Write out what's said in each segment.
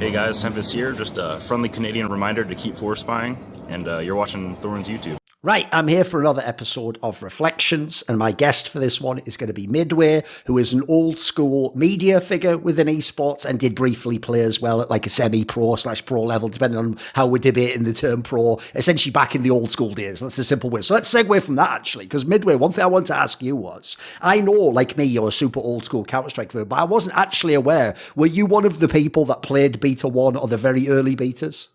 Hey guys, Memphis here. Just a friendly Canadian reminder to keep forest spying, and you're watching Thorin's YouTube. Right, I'm here for another episode of Reflections, and my guest for this one is going to be Midway, who is an old school media figure within esports and did briefly play as well at like a semi-pro / pro level, depending on how we're debating the term pro, essentially back in the old school days. That's a simple way. So let's segue from that, actually, because Midway, one thing I wanted to ask you was, I know, like me, you're a super old school Counter-Strike fan, but I wasn't actually aware, were you one of the people that played Beta 1 or the very early betas?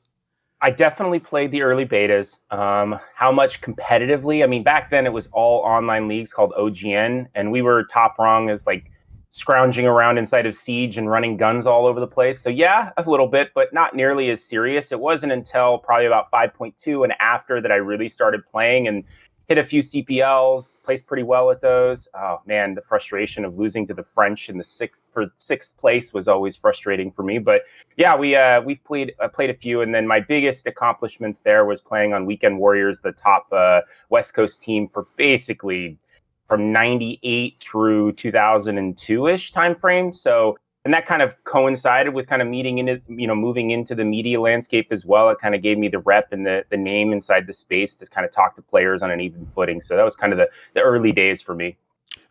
I definitely played the early betas. How much competitively? I mean, back then it was all online leagues called OGN, and we were top rung as like scrounging around inside of Siege and running guns all over the place. So yeah, a little bit, but not nearly as serious. It wasn't until probably about 5.2 and after that I really started playing and hit a few CPLs, placed pretty well at those. Oh man, the frustration of losing to the French in the sixth place was always frustrating for me. But yeah, we played a few, and then my biggest accomplishments there was playing on Weekend Warriors, the top West Coast team for basically from '98 through 2002-ish timeframe. So. And that kind of coincided with kind of moving into the media landscape as well. It kind of gave me the rep and the name inside the space to kind of talk to players on an even footing. So that was kind of the early days for me.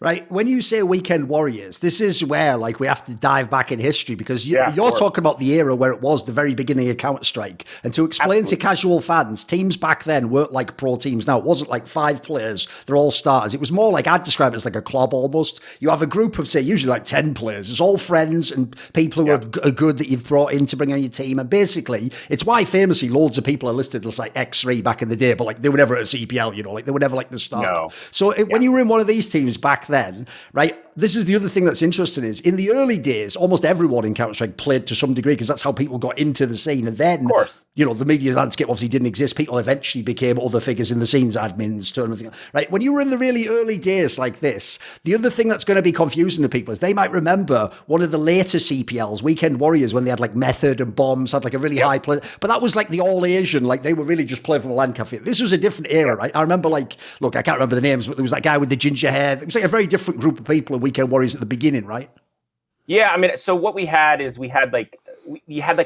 Right. When you say Weekend Warriors, this is where like we have to dive back in history because you're talking about the era where it was the very beginning of Counter-Strike. And to explain to casual fans, teams back then weren't like pro teams now. It wasn't like 5 players. They're all starters. It was more like, I'd describe it as like a club almost. You have a group of, say, usually like 10 players. It's all friends and people who are good that you've brought in to bring on your team. And basically, it's why famously loads of people are listed as like Xtreme back in the day, but like they were never at a CPL, you know, like they were never like the star. No. So when you were in one of these teams back then, right, this is the other thing that's interesting is in the early days, almost everyone in Counter-Strike played to some degree because that's how people got into the scene. And then, you know, the media landscape obviously didn't exist. People eventually became other figures in the scenes, admins, everything. Right, when you were in the really early days like this, the other thing that's going to be confusing to people is they might remember one of the later CPLs, Weekend Warriors, when they had like Method and Bombs, had like a really high play. But that was like the all Asian, like they were really just playing from a LAN cafe. This was a different era, right? I remember like, look, I can't remember the names, but there was that guy with the ginger hair. It was like a very different group of people in Weekend Warriors at the beginning, right? Yeah, I mean, so what we had is we had like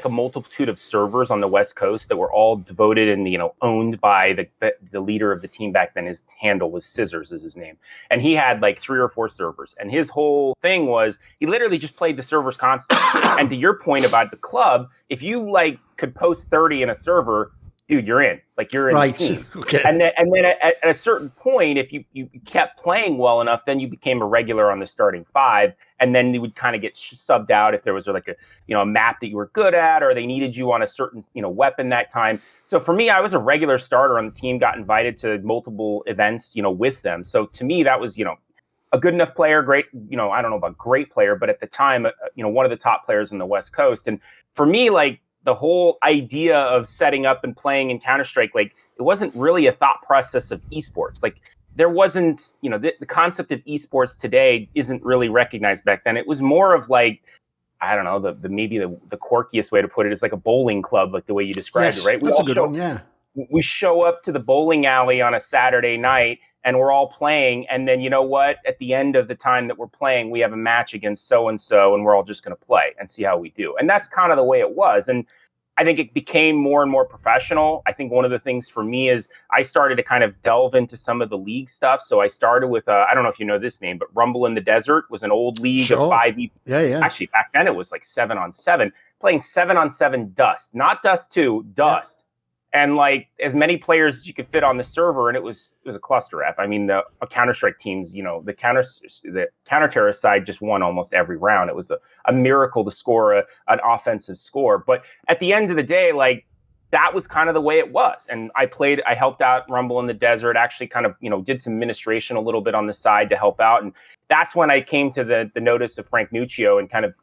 a multitude of servers on the West Coast that were all devoted and, you know, owned by the leader of the team back then. His handle was Scissors is his name. And he had like 3 or 4 servers. And his whole thing was he literally just played the servers constantly. And to your point about the club, if you like could post 30 in a server, dude, you're in. Like you're in the team. Okay. And then at a certain point, if you kept playing well enough, then you became a regular on the starting 5, and then you would kind of get subbed out if there was like a map that you were good at, or they needed you on a certain weapon that time. So for me, I was a regular starter on the team, got invited to multiple events with them. So to me, that was a good enough player, great. I don't know about great player, but at the time, one of the top players in the West Coast. And for me, like, the whole idea of setting up and playing in Counter-Strike, like it wasn't really a thought process of esports. Like there wasn't, the concept of esports today isn't really recognized back then. It was more of like, I don't know, maybe the quirkiest way to put it is like a bowling club, like the way you described it, right? That's a good one, yeah. We show up to the bowling alley on a Saturday night and we're all playing. And then, you know what? At the end of the time that we're playing, we have a match against so-and-so, and we're all just going to play and see how we do. And that's kind of the way it was. And I think it became more and more professional. I think one of the things for me is I started to kind of delve into some of the league stuff. So I started with, I don't know if you know this name, but Rumble in the Desert was an old league of 5v. Yeah. Actually, back then it was like 7-on-7, playing 7-on-7 Dust, not Dust 2, Dust. Yeah. And like as many players as you could fit on the server, and it was a cluster F. I mean, the Counter-Strike teams, the counter-terrorist side just won almost every round. It was a miracle to score an offensive score. But at the end of the day, like that was kind of the way it was. And I helped out Rumble in the Desert, actually kind of, did some administration a little bit on the side to help out. And that's when I came to the notice of Frank Nuccio and kind of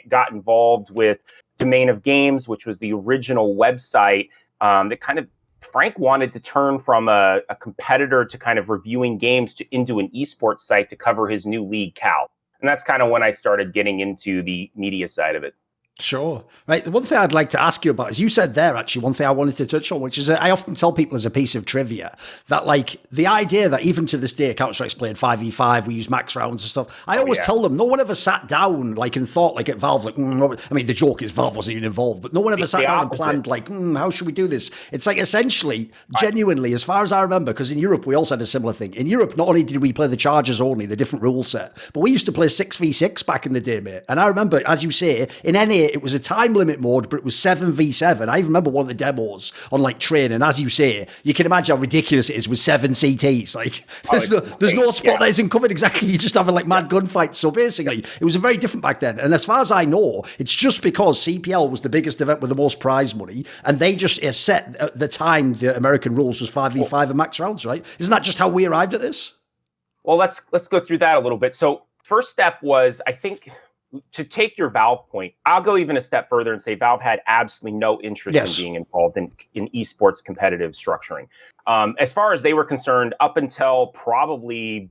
got involved with Domain of Games, which was the original website that kind of Frank wanted to turn from a competitor to kind of reviewing games into an esports site to cover his new league, Cal. And that's kind of when I started getting into the media side of it. Sure. Right. The one thing I'd like to ask you about is you said there, actually, one thing I wanted to touch on, which is I often tell people as a piece of trivia that, like, the idea that even to this day, Counter-Strike's played 5v5, we use max rounds and stuff. I always tell them no one ever sat down, like, and thought, like, at Valve, like, I mean, the joke is Valve wasn't even involved, but no one ever sat down and planned, like, how should we do this? It's like, essentially, genuinely, as far as I remember, because in Europe, we also had a similar thing. In Europe, not only did we play the Chargers only, the different rule set, but we used to play 6v6 back in the day, mate. And I remember, as you say, in NA, it was a time limit mode, but it was 7v7. I even remember one of the demos on like training. As you say, you can imagine how ridiculous it is with 7 CTs. Like there's no spot that isn't covered exactly. You're just having like mad gunfights. So basically, it was very different back then. And as far as I know, it's just because CPL was the biggest event with the most prize money, and they just set at the time the American rules was 5v5 and max rounds, right? Isn't that just how we arrived at this? Well, let's go through that a little bit. So first step was, I think, to take your Valve point, I'll go even a step further and say Valve had absolutely no interest in being involved in esports competitive structuring. As far as they were concerned, up until probably,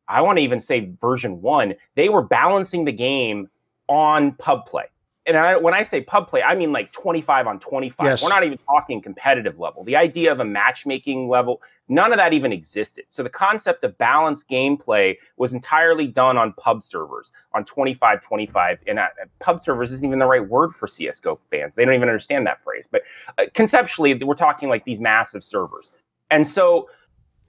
I want to even say version 1, they were balancing the game on pub play. And when I say pub play, I mean like 25 on 25. Yes. We're not even talking competitive level. The idea of a matchmaking level, none of that even existed. So the concept of balanced gameplay was entirely done on pub servers, on 25-25. And pub servers isn't even the right word for CSGO fans. They don't even understand that phrase. But conceptually, we're talking like these massive servers. And so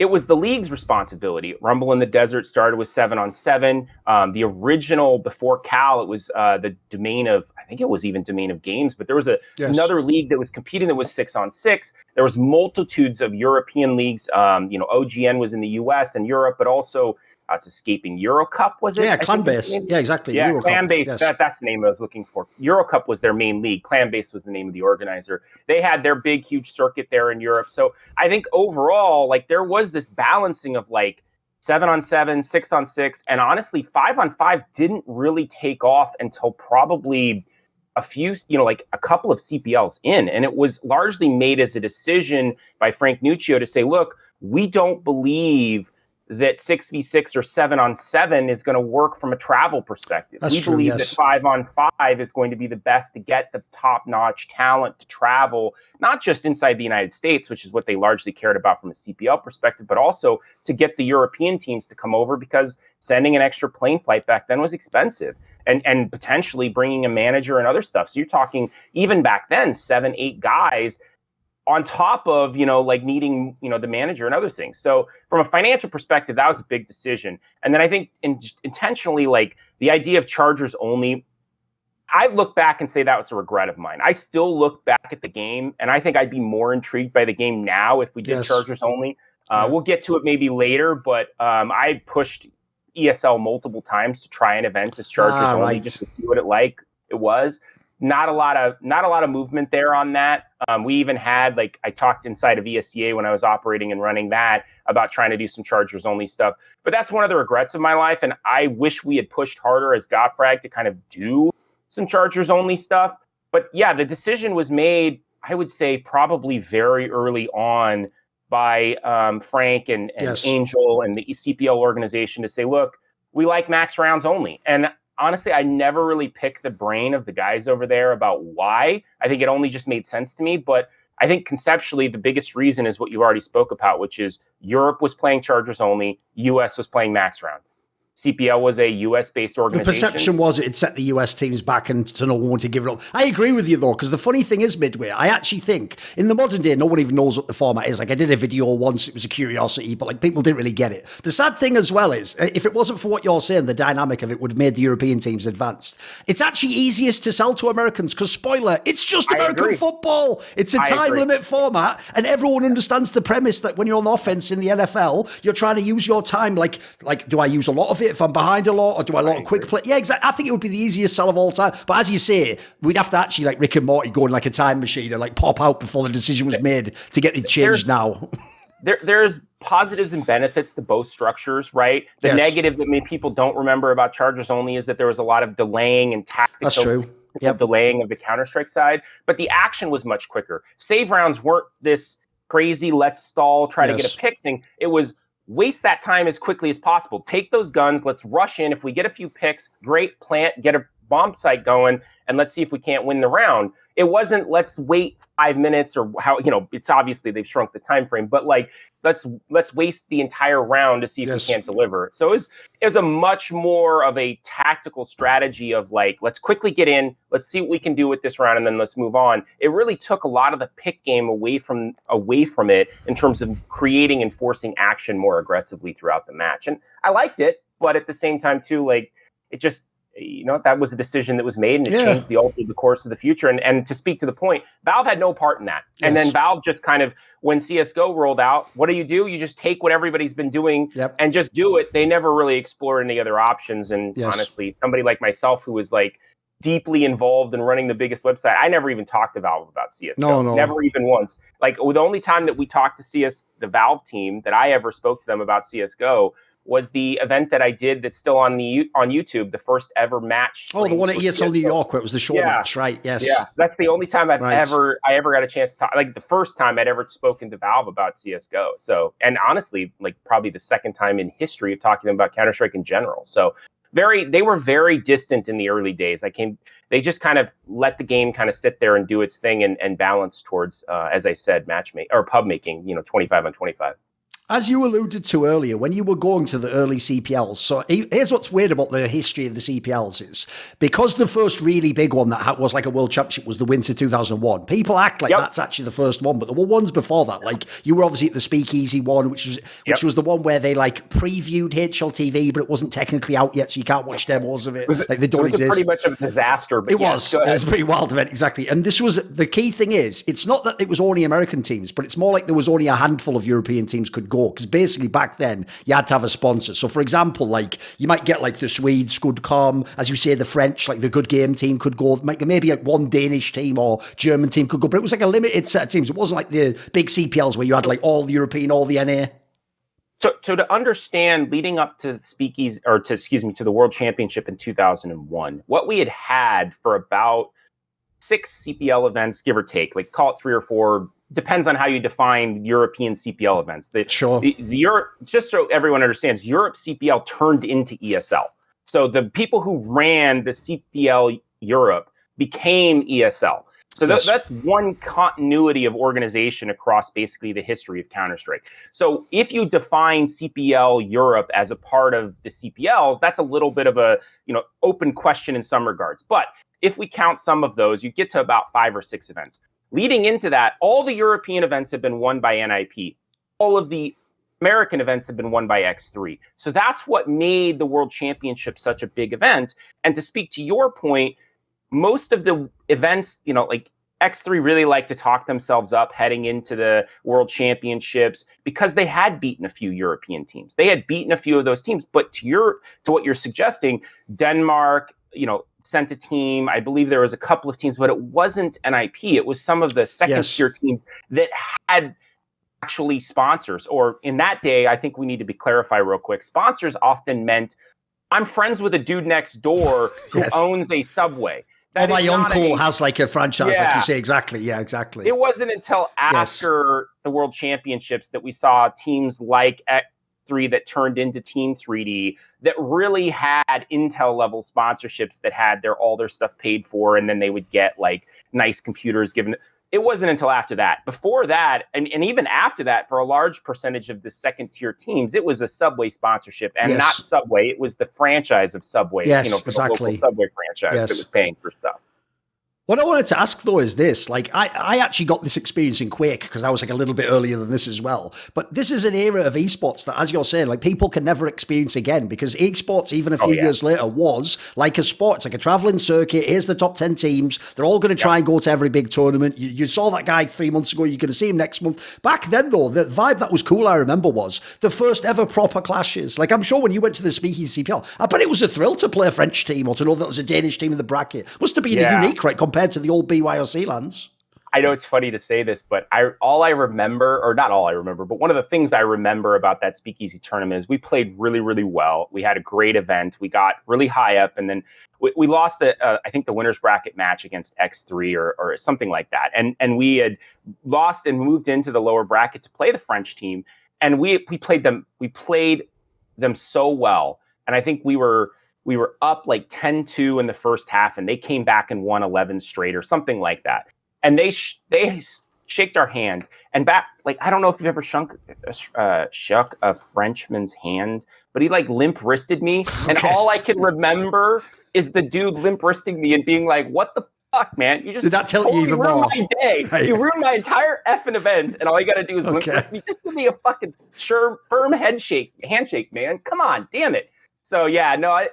it was the league's responsibility. Rumble in the Desert started with 7-on-7. The original, before Cal, it was the domain of, I think it was even domain of games, but there was another league that was competing that was 6-on-6. There was multitudes of European leagues. OGN was in the US and Europe, but also it's escaping Euro Cup, was it? Yeah, Clanbase. Yeah, exactly. Yeah, Euro Clanbase. Yes. That's the name I was looking for. Euro Cup was their main league. Clanbase was the name of the organizer. They had their big, huge circuit there in Europe. So I think overall, like, there was this balancing of like 7-on-7, 6-on-6, and honestly, 5-on-5 didn't really take off until probably a few, like a couple of CPLs in. And it was largely made as a decision by Frank Nuccio to say, look, we don't believe that 6v6 or 7-on-7 is going to work from a travel perspective. We believe that 5-on-5 is going to be the best to get the top-notch talent to travel, not just inside the United States, which is what they largely cared about from a CPL perspective, but also to get the European teams to come over, because sending an extra plane flight back then was expensive, and potentially bringing a manager and other stuff. So you're talking, even back then, 7-8 guys on top of, like needing, the manager and other things. So from a financial perspective, that was a big decision. And then I think intentionally, like the idea of Chargers only, I look back and say that was a regret of mine. I still look back at the game, and I think I'd be more intrigued by the game now if we did Chargers only. We'll get to it maybe later, but I pushed ESL multiple times to try an event as Chargers only just to see what it was. Not a lot of movement there on that. We even had, like, I talked inside of ESEA when I was operating and running that about trying to do some Chargers only stuff. But that's one of the regrets of my life, and I wish we had pushed harder as GotFrag to kind of do some Chargers only stuff. But yeah, the decision was made, I would say, probably very early on by Frank and Angel and the CPL organization to say, look, we like max rounds only. And honestly, I never really picked the brain of the guys over there about why. I think it only just made sense to me. But I think conceptually, the biggest reason is what you already spoke about, which is Europe was playing Chargers only, US was playing max round. CPL was a US-based organization. The perception was it set the US teams back and to no one to give it up. I agree with you, though, because the funny thing is, Midway, I actually think in the modern day, no one even knows what the format is. Like, I did a video once, it was a curiosity, but like people didn't really get it. The sad thing as well is, if it wasn't for what you're saying, the dynamic of it would have made the European teams advanced. It's actually easiest to sell to Americans because, spoiler, it's just American football. It's a time limit format, and everyone understands the premise that when you're on offense in the NFL, you're trying to use your time. Like, do I use a lot of it if I'm behind a lot, or do I lot of quick play? Yeah, exactly. I think it would be the easiest sell of all time. But as you say, we'd have to actually, like Rick and Morty, go in like a time machine and like pop out before the decision was made to get it changed now. There's positives and benefits to both structures, right? The negative that people don't remember about Chargers only is that there was a lot of delaying and tactical delaying of the Counter-Strike side, but the action was much quicker. Save rounds weren't this crazy, let's stall, try to get a pick thing. It was waste that time as quickly as possible. Take those guns, let's rush in. If we get a few picks, great, plant, get a bomb site going, and let's see if we can't win the round. It wasn't let's wait 5 minutes or how, it's obviously they've shrunk the time frame, but like let's waste the entire round to see if we can't deliver. So it was a much more of a tactical strategy of like, let's quickly get in, let's see what we can do with this round, and then let's move on. It really took a lot of the pick game away from it in terms of creating and forcing action more aggressively throughout the match. And I liked it, but at the same time too, like it just, that was a decision that was made, and it changed the course of the future. And to speak to the point, Valve had no part in that. And then Valve just kind of, when CSGO rolled out, what do? You just take what everybody's been doing and just do it. They never really explored any other options. And honestly, somebody like myself who was like deeply involved in running the biggest website, I never even talked to Valve about CSGO. No. Never even once. Like the only time that we talked to the Valve team that I ever spoke to them about CSGO was the event that I did that's still on YouTube, the first ever match. Oh, the one at ESL New York where it was the short match, right? Yes. Yeah, that's the only time I ever got a chance to talk, like the first time I'd ever spoken to Valve about CSGO. So, and honestly, like probably the second time in history of talking to them about Counter-Strike in general. So they were very distant in the early days. They just kind of let the game kind of sit there and do its thing and balance towards, as I said, pub making, 25 on 25. As you alluded to earlier, when you were going to the early CPLs, so here's what's weird about the history of the CPLs is, because the first really big one that was like a world championship was the Winter 2001, people act like that's actually the first one, but there were ones before that. Like you were obviously at the Speakeasy one, which was the one where they like previewed HLTV, but it wasn't technically out yet, so you can't watch demos of it. Like they don't exist. Pretty much of a disaster. But it was a pretty wild event, exactly. And this was, the key thing is, it's not that it was only American teams, but it's more like there was only a handful of European teams could go. Because basically back then you had to have a sponsor. So for example, like you might get like the Swedes could come, as you say, the French, like the Good Game team could go, maybe like one Danish team or German team could go, but it was like a limited set of teams. It wasn't like the big CPLs where you had like all the European, all the NA. So to understand, leading up to to the World Championship in 2001, what we had for about 6 CPL events, give or take, like call it 3 or 4. Depends on how you define European CPL events. Just so everyone understands, Europe CPL turned into ESL. So the people who ran the CPL Europe became ESL. So that's one continuity of organization across basically the history of Counter-Strike. So if you define CPL Europe as a part of the CPLs, that's a little bit of a open question in some regards. But if we count some of those, you get to about 5 or 6 events. Leading into that, all the European events have been won by NIP. All of the American events have been won by X3. So that's what made the World Championship such a big event. And to speak to your point, most of the events, like X3 really like to talk themselves up heading into the World Championships because they had beaten a few European teams. They had beaten a few of those teams. But to what you're suggesting, Denmark, sent a team. I believe there was a couple of teams, but it wasn't NIP. It was some of the second tier teams that had actually sponsors. Or in that day, I think we need to clarify real quick. Sponsors often meant I'm friends with a dude next door who owns a Subway. Or my uncle has like a franchise, like you say. Exactly. Yeah, exactly. It wasn't until after the World Championships that we saw teams like X3 that turned into Team 3D that really had Intel level sponsorships that had all their stuff paid for, and then they would get like nice computers given. It wasn't until after that. Before that, and even after that, for a large percentage of the second tier teams, it was a Subway sponsorship, and not Subway. It was the franchise of Subway. Yes, for the local Subway franchise that was paying for stuff. What I wanted to ask, though, is this. Like, I actually got this experience in Quake because I was like a little bit earlier than this as well. But this is an era of esports that, as you're saying, like people can never experience again because esports, even a few years later, was like a sport. It's like a traveling circuit. Here's the top 10 teams. They're all going to try and go to every big tournament. You saw that guy 3 months ago. You're going to see him next month. Back then, though, the vibe that was cool, I remember, was the first ever proper clashes. Like, I'm sure when you went to the Speakeasy CPL, I bet it was a thrill to play a French team or to know that there was a Danish team in the bracket. Must have been unique, right, compared to the old BYOC lands. I know it's funny to say this, but all I remember, or not all I remember, but one of the things I remember about that Speakeasy tournament is we played really, really well. We had a great event. We got really high up, and then we lost, I think, the winner's bracket match against X3 or something like that. And we had lost and moved into the lower bracket to play the French team, and we played them so well. And I think we were We were up like 10-2 in the first half, and they came back and won 11 straight or something like that. And they shaked our hand. And back, like, I don't know if you've ever shook a Frenchman's hand, but he like limp wristed me. Okay. And all I can remember is the dude limp wristing me and being like, what the fuck, man? You just did that tell you even ruined more? My day. Right. You ruined my entire effing event, and all you got to do is limp wrist me. Just give me a fucking firm handshake, man. Come on, damn it. So yeah, no,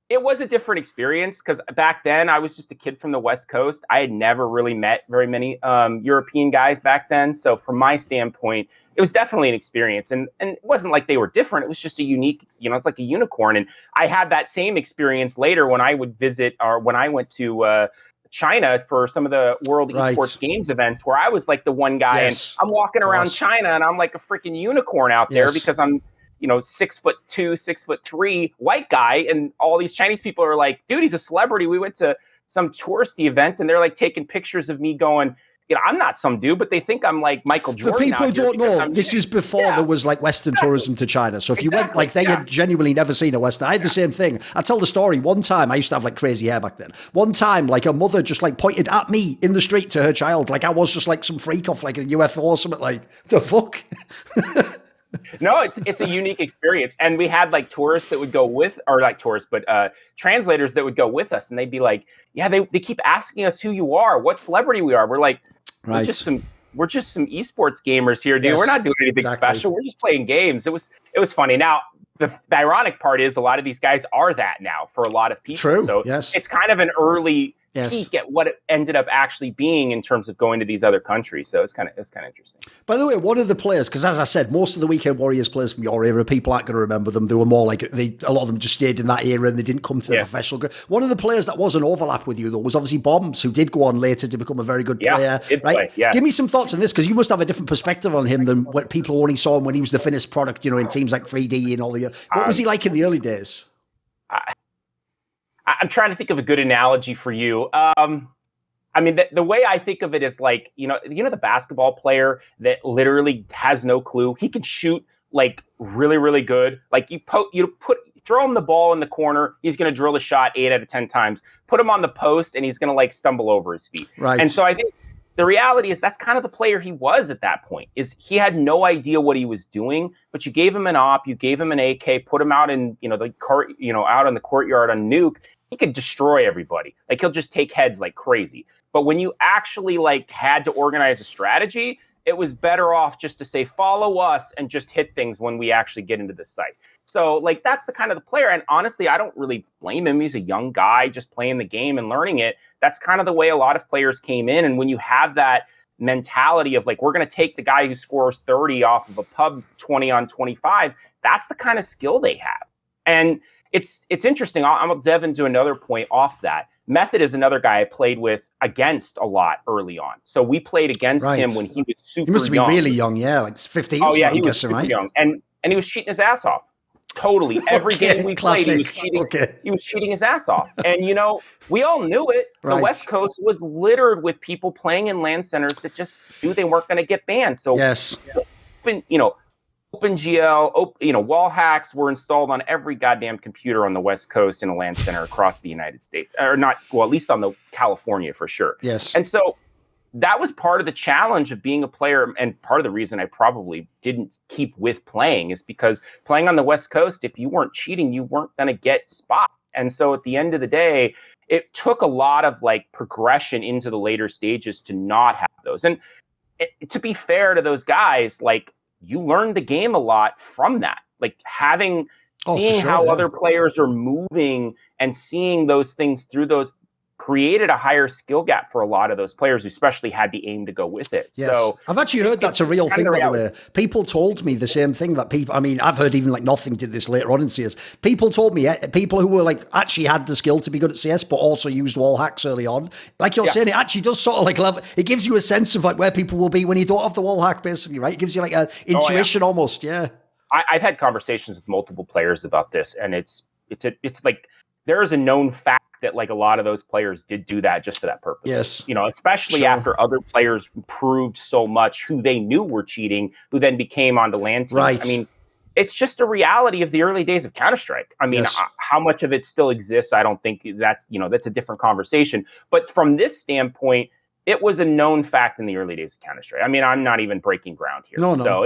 it was a different experience because back then I was just a kid from the West Coast. I had never really met very many European guys back then. So from my standpoint, it was definitely an experience. And it wasn't like they were different. It was just a unique, it's like a unicorn. And I had that same experience later when I would visit or when I went to China for some of the World Esports Games events where I was like the one guy and I'm walking around China and I'm like a freaking unicorn out there because I'm 6'2", 6'3" white guy. And all these Chinese people are like, dude, he's a celebrity. We went to some touristy event and they're like taking pictures of me going, I'm not some dude, but they think I'm like Michael Jordan. For people who don't know, this is before there was like Western tourism to China. So if you went, like they had genuinely never seen a Western. I had the same thing. I tell the story. One time, I used to have like crazy hair back then. One time, like a mother just like pointed at me in the street to her child. Like I was just like some freak off like a UFO or something. Like, the fuck? No, it's a unique experience. And we had like tourists that would go with, or like tourists, but translators that would go with us. And they'd be like, yeah, they keep asking us who you are, what celebrity we are. We're like, we're just some esports gamers here, dude. We're not doing anything special. We're just playing games. It was funny. Now, the ironic part is a lot of these guys are that now for a lot of people. True. So it's kind of an early peek at what it ended up actually being in terms of going to these other countries. So it's kind of interesting. By the way, one of the players, because as I said, most of the Weekend Warriors players from your era, people aren't going to remember them. They were more like a lot of them just stayed in that era and they didn't come to the professional group. One of the players that was an overlap with you though was obviously Boms, who did go on later to become a very good player. Right? Give me some thoughts on this, because you must have a different perspective on him than what people only saw him when he was the finished product, in teams like 3D and all the. What was he like in the early days? I'm trying to think of a good analogy for you. I mean, the way I think of it is like, the basketball player that literally has no clue. He can shoot like really, really good. Like throw him the ball in the corner, he's going to drill a shot 8 out of 10 times. Put him on the post, and he's going to like stumble over his feet. Right. And so I think the reality is that's kind of the player he was at that point. Is he had no idea what he was doing, but you gave him an op, you gave him an AK, put him out in the court, out on the courtyard on Nuke. He could destroy everybody. Like he'll just take heads like crazy. But when you actually like had to organize a strategy, it was better off just to say, follow us and just hit things when we actually get into the site. So like, that's the kind of the player. And honestly, I don't really blame him. He's a young guy just playing the game and learning it. That's kind of the way a lot of players came in. And when you have that mentality of like, we're going to take the guy who scores 30 off of a pub 20 on 25, that's the kind of skill they have. And it's interesting. I'll dive into another point off that. Method is another guy I played with against a lot early on. So we played against him when he was super young. He must have been really young, like 15. Oh, yeah, he was super young. And he was cheating his ass off. Totally. Every game we played, he was cheating. He was cheating his ass off. And, we all knew it. The West Coast was littered with people playing in LAN centers that just knew they weren't going to get banned. So, OpenGL, wall hacks were installed on every goddamn computer on the West Coast in a LAN center across the United States, or not, well, at least on the California for sure. Yes. And so that was part of the challenge of being a player, and part of the reason I probably didn't keep with playing is because playing on the West Coast, if you weren't cheating, you weren't going to get spots. And so at the end of the day, it took a lot of like progression into the later stages to not have those. And to be fair to those guys, like, you learn the game a lot from that, like seeing how other players are moving and seeing those things through those created a higher skill gap for a lot of those players who especially had the aim to go with it. Yes. So I've actually heard that's a real thing, by the way. People told me the same thing that people, I've heard even like Nothing did this later on in CS. People told me, people who were like actually had the skill to be good at CS, but also used wall hacks early on. Like you're saying, it actually does sort of like level, it gives you a sense of like where people will be when you don't have the wall hack, basically, right? It gives you like an intuition almost. Yeah. I've had conversations with multiple players about this, and it's like, there is a known fact that like a lot of those players did do that just for that purpose. Yes. Especially after other players proved so much who they knew were cheating, who then became on the LAN team. Right. I mean, it's just a reality of the early days of Counter-Strike. I mean, how much of it still exists, I don't think that's a different conversation. But from this standpoint, it was a known fact in the early days of Counter-Strike. I mean, I'm not even breaking ground here. No. So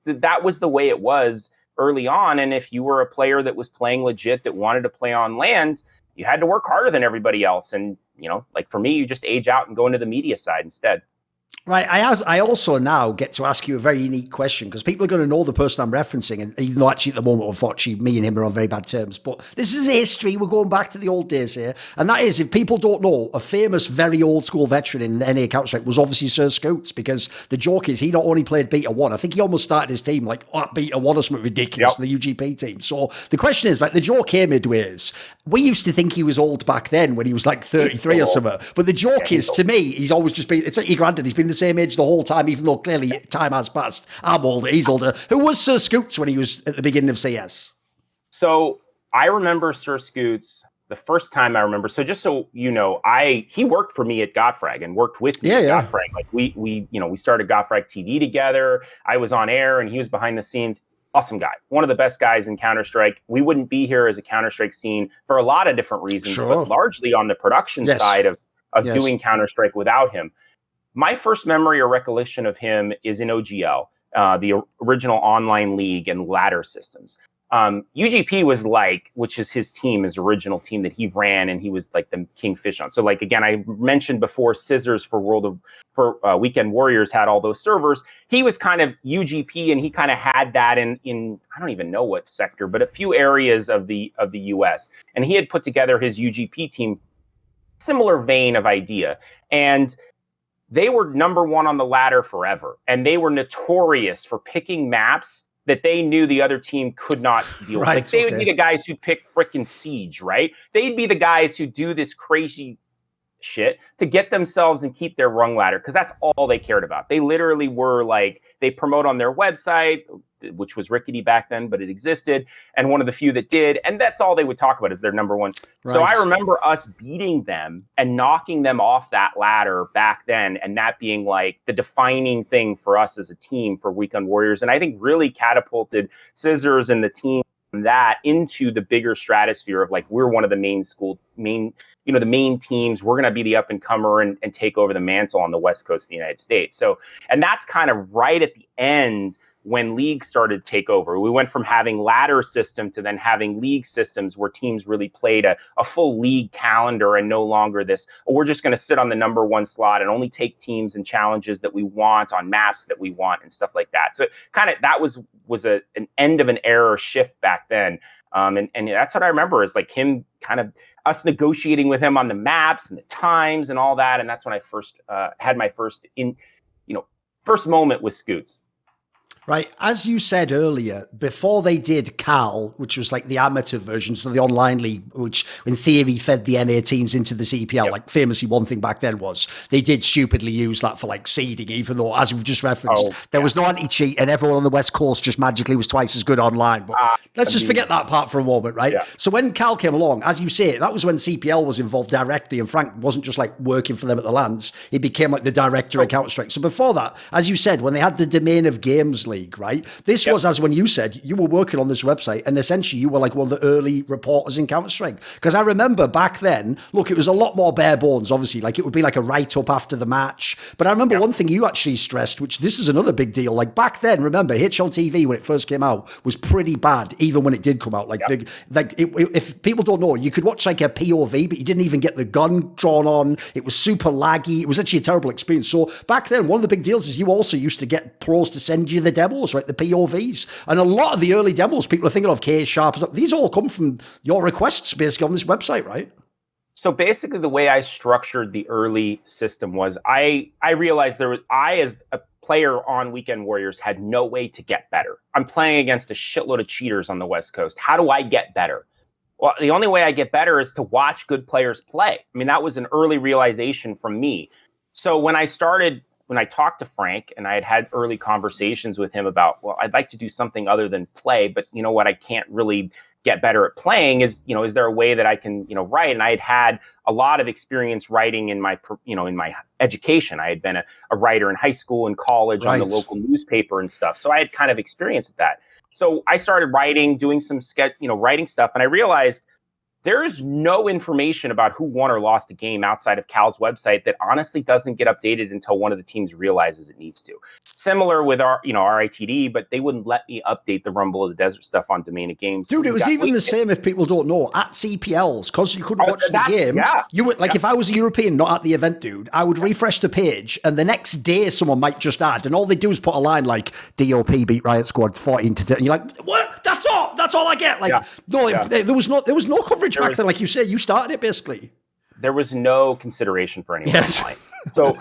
that was the way it was early on. And if you were a player that was playing legit, that wanted to play on land, you had to work harder than everybody else. And, like for me, you just age out and go into the media side instead. Right. I also now get to ask you a very unique question, because people are going to know the person I'm referencing. And even though actually at the moment, unfortunately, me and him are on very bad terms. But this is history. We're going back to the old days here. And that is, if people don't know, a famous, very old school veteran in NA Counter-Strike was obviously SirScoots, because the joke is he not only played Beta 1, I think he almost started his team like at Beta 1 or something ridiculous, the UGP team. So the question is, like, the joke here, Midway, is we used to think he was old back then when he was like 33 or something. But the joke is, to me, he's always just been, it's like your granddad, he's been the same age the whole time, even though clearly time has passed. I'm older, he's older. Who was SirScoots when he was at the beginning of CS? So I remember SirScoots the first time I remember. So just so you know, he worked for me at GotFrag and worked with me at GotFrag. Like we started GotFrag TV together. I was on air and he was behind the scenes. Awesome guy. One of the best guys in Counter-Strike. We wouldn't be here as a Counter-Strike scene for a lot of different reasons, but largely on the production side of doing Counter-Strike without him. My first memory or recollection of him is in OGL, the original online league and ladder systems. UGP was which is his team, his original team that he ran, and he was like the kingfish on. So like, again, I mentioned before, Scissors for Weekend Warriors had all those servers. He was kind of UGP, and he kind of had that in I don't even know what sector, but a few areas of the US. And he had put together his UGP team, similar vein of idea. And they were number one on the ladder forever. And they were notorious for picking maps that they knew the other team could not deal with. Like they would be the guys who pick frickin' Siege, right? They'd be the guys who do this crazy shit to get themselves and keep their rung ladder, because that's all they cared about. They literally were like, they promote on their website, which was rickety back then, but it existed, and one of the few that did, and that's all they would talk about is their number one. Right. So I remember us beating them and knocking them off that ladder back then, and that being like the defining thing for us as a team for Weekend Warriors, and I think really catapulted Scissors and the team that into the bigger stratosphere of like, we're one of the main teams. We're going to be the up and comer and take over the mantle on the West Coast of the United States. So, and that's kind of right at the end when league started to take over. We went from having ladder system to then having league systems where teams really played a full league calendar, and no longer this, we're just going to sit on the number one slot and only take teams and challenges that we want on maps that we want and stuff like that. So kind of that was an end of an era shift back then. And that's what I remember, is like him kind of us negotiating with him on the maps and the times and all that. And that's when I first had my first moment with Scoots. Right. As you said earlier, before they did Cal, which was like the amateur version, so the online league, which in theory fed the NA teams into the CPL, like famously one thing back then was they did stupidly use that for like seeding, even though, as we've just referenced, there was no anti-cheat and everyone on the West Coast just magically was twice as good online. But let's just forget that part for a moment, right? Yeah. So when Cal came along, as you say, that was when CPL was involved directly, and Frank wasn't just like working for them at the lands. He became like the director of Counter-Strike. So before that, as you said, when they had the Domain of Games League, right? This was, as when you said, you were working on this website, and essentially you were like one of the early reporters in Counter-Strike. Because I remember back then, look, it was a lot more bare bones, obviously. Like it would be like a write-up after the match. But I remember one thing you actually stressed, which this is another big deal. Like back then, remember, HLTV, when it first came out, was pretty bad, even when it did come out. Like, if people don't know, you could watch like a POV, but you didn't even get the gun drawn on. It was super laggy. It was actually a terrible experience. So back then, one of the big deals is you also used to get pros to send you the demos, right? The POVs. And a lot of the early demos people are thinking of, ksharp, these all come from your requests basically on this website, right? So basically the way I structured the early system was I realized I as a player on Weekend Warriors had no way to get better. I'm playing against a shitload of cheaters on the West Coast. How do I get better? Well, the only way I get better is to watch good players play. I mean, that was an early realization from me. So when I talked to Frank and I had early conversations with him about, well, I'd like to do something other than play, but you know what, I can't really get better at playing is there a way that I can, write? And I had a lot of experience writing in my education. I had been a writer in high school and college on the local newspaper and stuff. So I had kind of experience with that. So I started writing, doing some writing stuff, and I realized there is no information about who won or lost a game outside of Cal's website that honestly doesn't get updated until one of the teams realizes it needs to. Similar with our RITD, but they wouldn't let me update the Rumble of the Desert stuff on Domain of Games. Dude, it was even the same if people don't know at CPLs, because you couldn't watch the game. Yeah. You would if I was a European not at the event, dude, I would refresh the page, and the next day someone might just add, and all they do is put a line like DOP beat Riot Squad 14-10, and you're like, what? That's all I get. There was no coverage back then, like you said. You started it basically. There was no consideration for anyone online. So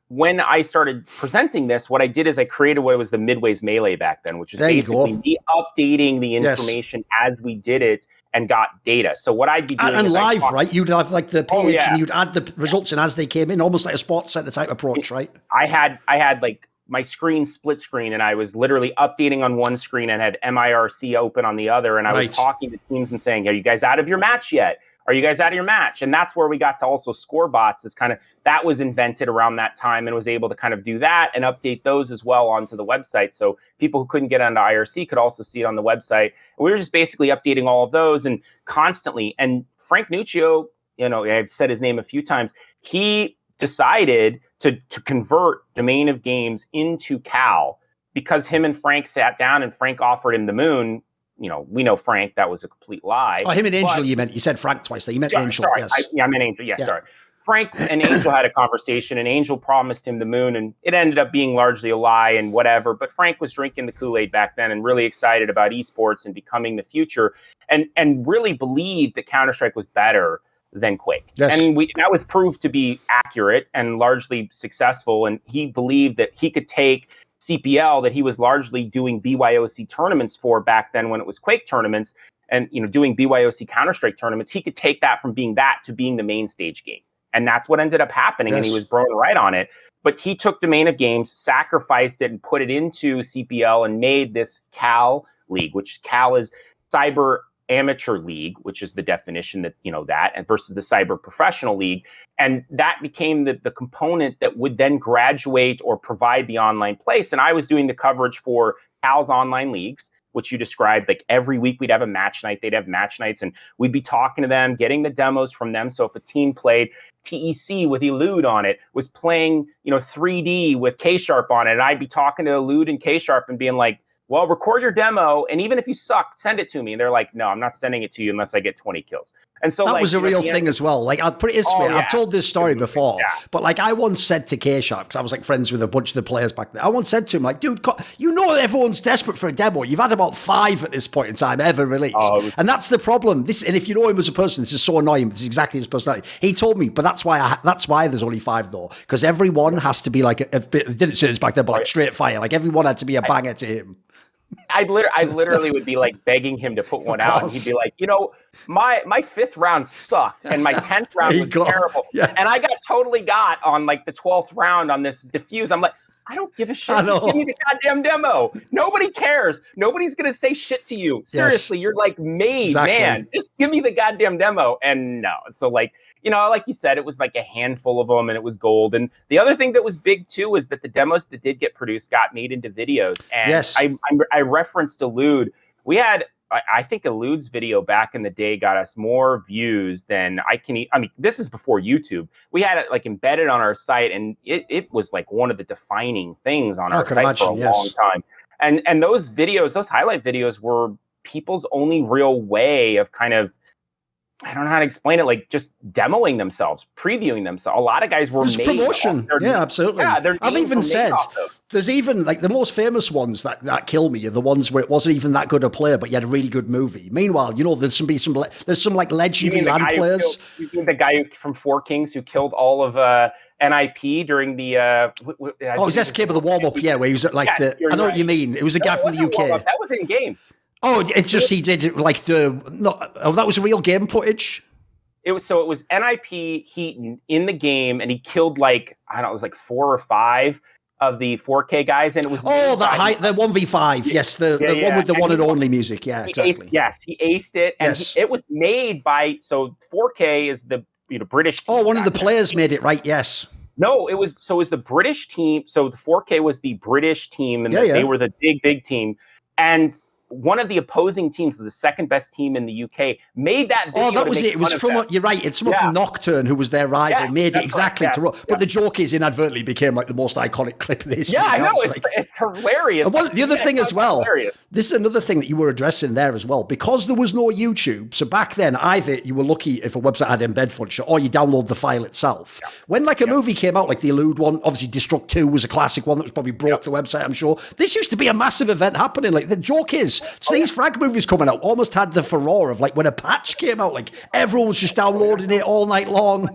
when I started presenting this, what I did is I created what was the Midway's Melee back then, which was basically me updating the information as we did it and got data. So what I'd be doing and live, right? You'd have like the page and you'd add the results in as they came in, almost like a sports center type approach, right? I had like my screen split screen, and I was literally updating on one screen and had MIRC open on the other, and I was talking to teams and saying, "Are you guys out of your match yet? Are you guys out of your match?" And that's where we got to also score bots. Is kind of that was invented around that time, and was able to kind of do that and update those as well onto the website. So people who couldn't get onto IRC could also see it on the website. And we were just basically updating all of those and constantly. And Frank Nuccio, I've said his name a few times. He decided to convert Domain of Games into Cal because him and Frank sat down and Frank offered him the moon. We know Frank, that was a complete lie. Oh, him and Angel, you meant. You said Frank twice there. You meant Angel, sorry, yes. I meant Angel, yes, sorry. Frank and Angel had a conversation, and Angel promised him the moon, and it ended up being largely a lie and whatever. But Frank was drinking the Kool-Aid back then and really excited about esports and becoming the future, and really believed that Counter-Strike was better than Quake. Yes. And that was proved to be accurate and largely successful, and he believed that he could take CPL that he was largely doing BYOC tournaments for back then when it was Quake tournaments and doing BYOC Counter-Strike tournaments, he could take that from being that to being the main stage game. And that's what ended up happening. Yes. And he was blowing right on it. But he took Domain of Games, sacrificed it, and put it into CPL and made this Cal League, which Cal is Cyber Amateur League, which is the definition that, that, and versus the Cyber Professional League. And that became the component that would then graduate or provide the online place. And I was doing the coverage for Cal's online leagues, which you described, like every week we'd have a match night, they'd have match nights, and we'd be talking to them, getting the demos from them. So if a team played TEC with Elude on it, was playing, 3D with ksharp on it, and I'd be talking to Elude and ksharp and being like, well, record your demo, and even if you suck, send it to me. And they're like, no, I'm not sending it to you unless I get 20 kills. And so that was a real thing as well. Like, I'll put it this way, I've told this story before, but like I once said to ksharp, because I was like friends with a bunch of the players back then, I once said to him, like, dude, everyone's desperate for a demo. You've had about 5 at this point in time ever released. And that's the problem. And if you know him as a person, this is so annoying. This is exactly his personality. He told me, but that's why there's only 5 though, because everyone has to be like a bit, didn't say this back then, but like straight fire. Like everyone had to be a banger to him. I literally would be like begging him to put one out, and he'd be like, my 5th round sucked, and my 10th round was terrible, and I totally got on like the 12th round on this diffuse. I'm like, I don't give a shit. Just give me the goddamn demo. Nobody cares. Nobody's gonna say shit to you. Seriously, you're like made, man. Just give me the goddamn demo. And no, so like you said, it was like a handful of them, and it was gold. And the other thing that was big too is that the demos that did get produced got made into videos. And I referenced Elude. We had. I think Elude's video back in the day got us more views than this is before YouTube. We had it like embedded on our site, and it was like one of the defining things on our site for a long time. And those videos, those highlight videos, were people's only real way of kind of, I don't know how to explain it, like just demoing themselves, previewing themselves. A lot of guys were made promotion. Yeah, absolutely. Yeah, I've even said there's even like the most famous ones that kill me are the ones where it wasn't even that good a player, but you had a really good movie. Meanwhile, there's some like legendary LAN players. You mean the guy from Four Kings who killed all of NIP during the it was SK of the warm up, where he was like I know what you mean. It was a guy from the UK. That was in game. Oh, it's just he did it like that was real game footage. It was NIP Heaton in the game, and he killed like, I don't know, it was like 4 or 5 of the 4K guys, and it was the 1v5, yes, the one with the one and only music, exactly. He aced it, and it was made by 4K is the British team. Oh, one of the players made it, right? Yes. No, it was the British team. So the 4K was the British team, and they were the big team. And one of the opposing teams, the second best team in the UK, made that video. Oh, that was it. It was from, you're right, it's someone from Nocturne who was their rival, made it exactly to run. But the joke is, inadvertently became like the most iconic clip in the history. Yeah, I know, it's hilarious. And the other thing as well, this is another thing that you were addressing there as well, because there was no YouTube. So back then, either you were lucky if a website had embed function, or you download the file itself. Yeah. When like a movie came out, like the Elude one, obviously Destruct 2 was a classic one that was probably broke the website, I'm sure. This used to be a massive event happening. Like the joke is, so these frag movies coming out almost had the furore of like when a patch came out, like everyone was just downloading it all night long.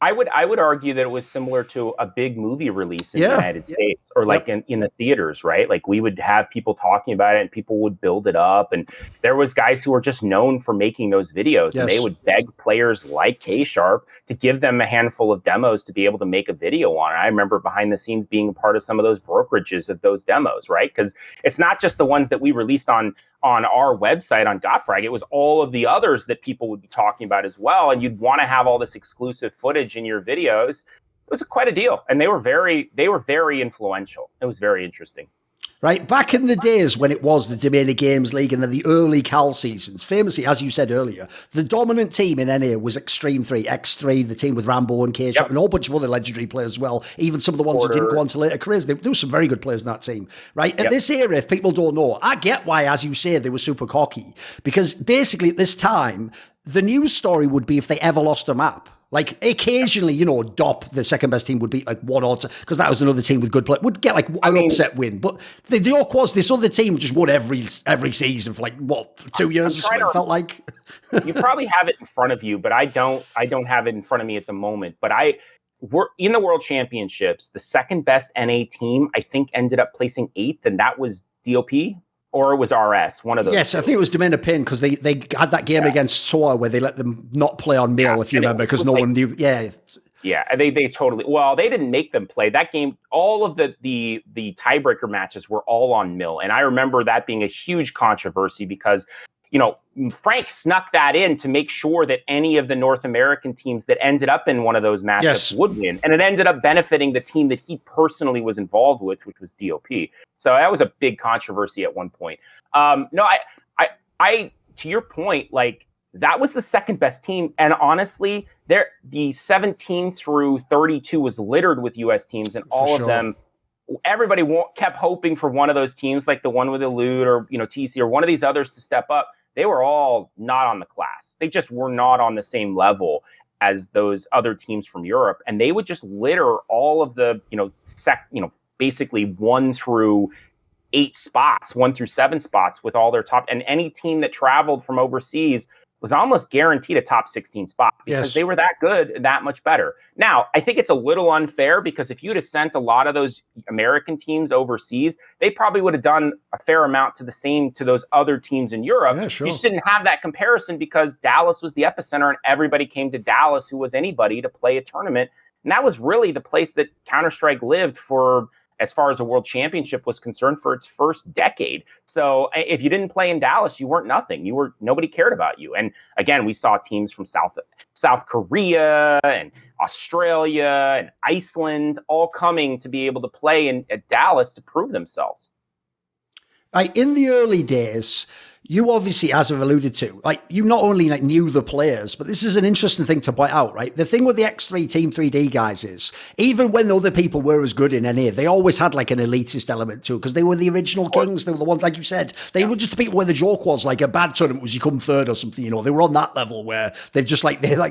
I would argue that it was similar to a big movie release in the United States, or like in the theaters, right? Like we would have people talking about it and people would build it up. And there was guys who were just known for making those videos, and they would beg players like ksharp to give them a handful of demos to be able to make a video on it. I remember behind the scenes being a part of some of those brokerages of those demos, right? Because it's not just the ones that we released on our website on GotFrag. It was all of the others that people would be talking about as well. And you'd want to have all this exclusive footage in your videos. It was quite a deal. And they were very influential. It was very interesting. Right, back in the days when it was the Domain Games League and then the early Cal seasons, famously, as you said earlier, the dominant team in NA was Xtreme 3, X3, the team with Rambo and ksharp, and a whole bunch of other legendary players as well, even some of the ones who didn't go on to later careers. There were some very good players in that team, right? At this era, if people don't know, I get why, as you say, they were super cocky, because basically at this time, the news story would be if they ever lost a map. Like occasionally, you know, DOP, the second best team, would beat like one odds because that was another team with good play, would get like an upset win. But the joke was this other team just won every season for like what 2 years or something. It felt like. You probably have it in front of you, but I don't have it in front of me at the moment. But we're in the World Championships. The second best NA team, I think, ended up placing 8th, and that was DOP. Or it was RS, one of those. Yes, I think it was Domain of Pain because they had that game against SOA where they let them not play on mail, if you remember, because no one knew. Yeah. Yeah, they totally. Well, they didn't make them play that game. All of the tiebreaker matches were all on mill, and I remember that being a huge controversy because, you know, Frank snuck that in to make sure that any of the North American teams that ended up in one of those matchups would win. And it ended up benefiting the team that he personally was involved with, which was DOP. So that was a big controversy at one point. No, I to your point, like that was the second best team. And honestly, the 17 through 32 was littered with US teams, and all of them, everybody kept hoping for one of those teams, like the one with Elude or, you know, TC or one of these others to step up. They were all not on the class. They just were not on the same level as those other teams from Europe. And they would just litter all of the, basically 1 through 8 spots, 1 through 7 spots with all their top. And any team that traveled from overseas was almost guaranteed a top 16 spot because they were that good and that much better. Now, I think it's a little unfair because if you'd have sent a lot of those American teams overseas, they probably would have done a fair amount to those other teams in Europe. Yeah, sure. You just didn't have that comparison because Dallas was the epicenter and everybody came to Dallas who was anybody to play a tournament. And that was really the place that Counter-Strike lived for, as far as the World Championship was concerned, for its first decade. So if you didn't play in Dallas, you weren't nothing. Nobody cared about you. And again, we saw teams from South Korea and Australia and Iceland all coming to be able to play at Dallas to prove themselves. Right, in the early days, you obviously, as I've alluded to, like you not only like knew the players, but this is an interesting thing to point out, right? The thing with the X3 Team 3D guys is, even when other people were as good in NA, they always had like an elitist element to it because they were the original kings. They were the ones, like you said, they were just the people where the joke was like a bad tournament was you come third or something, you know. They were on that level where they're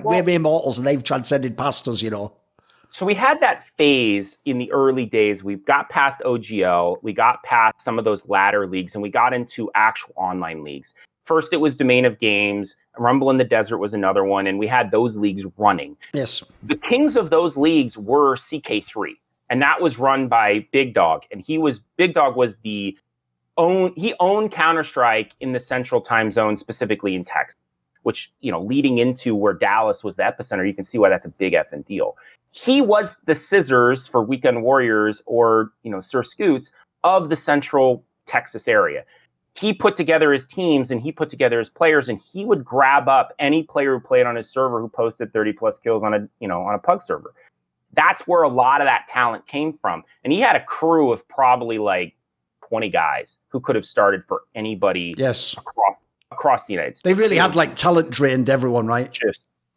we're immortals and they've transcended past us, you know. So we had that phase in the early days. We got past OGL, we got past some of those ladder leagues, and we got into actual online leagues. First, it was Domain of Games. Rumble in the Desert was another one, and we had those leagues running. Yes. The kings of those leagues were CK3, and that was run by Big Dog. And Big Dog was he owned Counter-Strike in the Central Time Zone, specifically in Texas, which, you know, leading into where Dallas was the epicenter, you can see why that's a big effing deal. He was the scissors for Weekend Warriors or, you know, SirScoots of the Central Texas area. He put together his teams and he put together his players, and he would grab up any player who played on his server who posted 30 plus kills on a pug server. That's where a lot of that talent came from. And he had a crew of probably like 20 guys who could have started for anybody Yes. across the United States. They really had like talent drained everyone, right?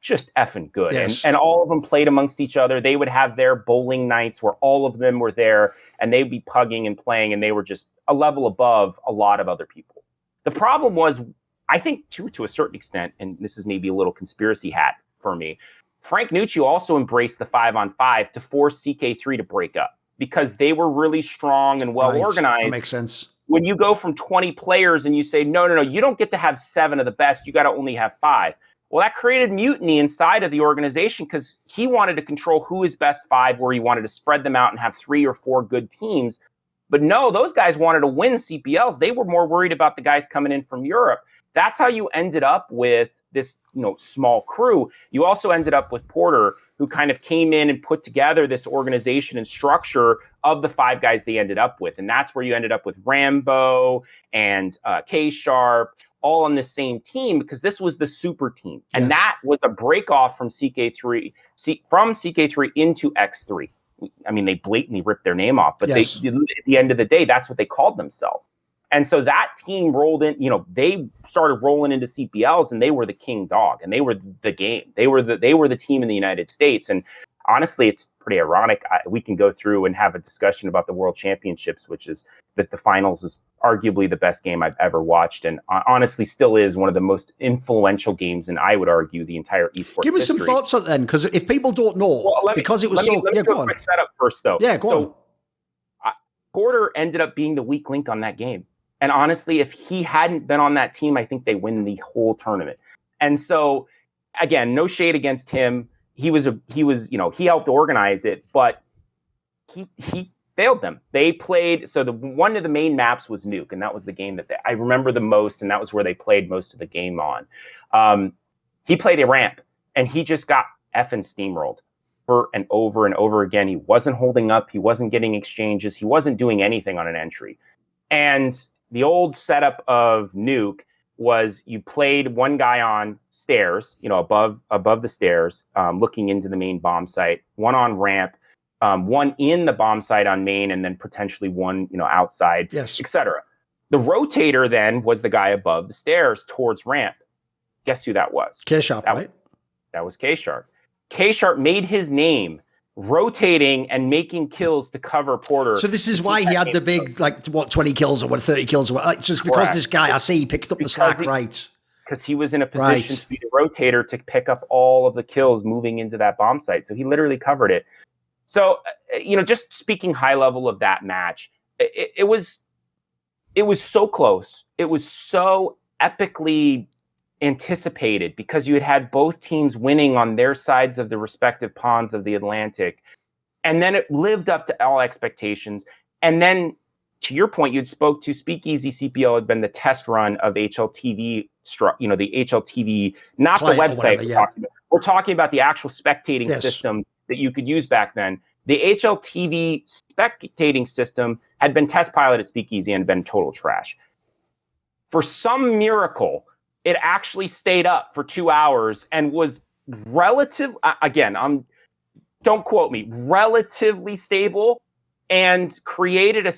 Just effing good. Yes. And all of them played amongst each other. They would have their bowling nights where all of them were there and they'd be pugging and playing, and they were just a level above a lot of other people. The problem was, I think to a certain extent, and this is maybe a little conspiracy hat for me, Frank Nuccio also embraced the 5-on-5 to force CK3 to break up because they were really strong and well organized. That makes sense. When you go from 20 players and you say, no, you don't get to have 7 of the best, you got to only have 5. Well, that created mutiny inside of the organization because he wanted to control who is best 5, where he wanted to spread them out and have 3 or 4 good teams. But no, those guys wanted to win CPLs. They were more worried about the guys coming in from Europe. That's how you ended up with this, small crew. You also ended up with Porter, who kind of came in and put together this organization and structure of the 5 guys they ended up with. And that's where you ended up with Rambo and ksharp, all on the same team, because this was the super team. And that was a break off from CK3 into X3. I mean, they blatantly ripped their name off, but they, at the end of the day, that's what they called themselves. And so that team rolled in, they started rolling into CPLs, and they were the king dog, and they were the game. They were the team in the United States. And honestly, it's pretty ironic. We can go through and have a discussion about the World Championships, which is that the finals is arguably the best game I've ever watched, and honestly still is one of the most influential games, and I would argue the entire esports Give us some thoughts on it then, because if people don't know, because it was so... Let me do a quick setup first, though. Yeah, go on. Porter ended up being the weak link on that game. And honestly, if he hadn't been on that team, I think they win the whole tournament. And so, again, no shade against him. He he helped organize it, but he failed them. They played, so one of the main maps was Nuke, and that was the game that I remember the most, and that was where they played most of the game on. He played a ramp, and he just got effing steamrolled over and over again. He wasn't holding up. He wasn't getting exchanges. He wasn't doing anything on an entry. And the old setup of Nuke was you played one guy on stairs, above the stairs, looking into the main bomb site, one on ramp, one in the bomb site on main, and then potentially one, outside, etc. The rotator then was the guy above the stairs towards ramp. Guess who that was? ksharp, right? That was ksharp. ksharp made his name rotating and making kills to cover Porter. So this is why he had the big, 20 kills or 30 kills or what? So it's because this guy, I see, he picked up the slack, right? Because he was in a position to be the rotator to pick up all of the kills moving into that bomb site. So he literally covered it. So, just speaking high level of that match, it was so close. It was so epically anticipated because you had both teams winning on their sides of the respective ponds of the Atlantic. And then it lived up to all expectations. And then, to your point, you'd spoke to Speakeasy CPL had been the test run of HLTV, the HLTV, not the website. Whatever, we're talking about the actual spectating system that you could use back then. The HLTV spectating system had been test piloted at Speakeasy and been total trash. For some miracle, it actually stayed up for 2 hours and was don't quote me, relatively stable, and created a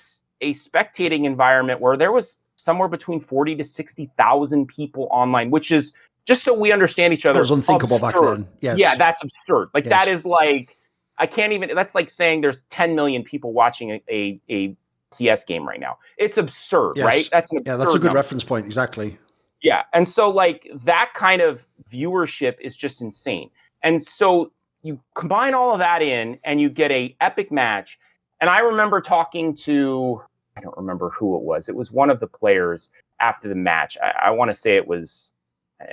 spectating environment where there was somewhere between 40 to 60,000 people online, which is, just so we understand each other, that was unthinkable back then. Yes. Yeah, that's absurd. That is I can't even, that's like saying there's 10 million people watching a CS game right now. It's absurd, right? That's an absurd that's a good number. reference point, exactly. Yeah, and so that kind of viewership is just insane. And so you combine all of that in and you get a epic match. And I remember talking to, I don't remember who it was. It was one of the players after the match. I want to say it was,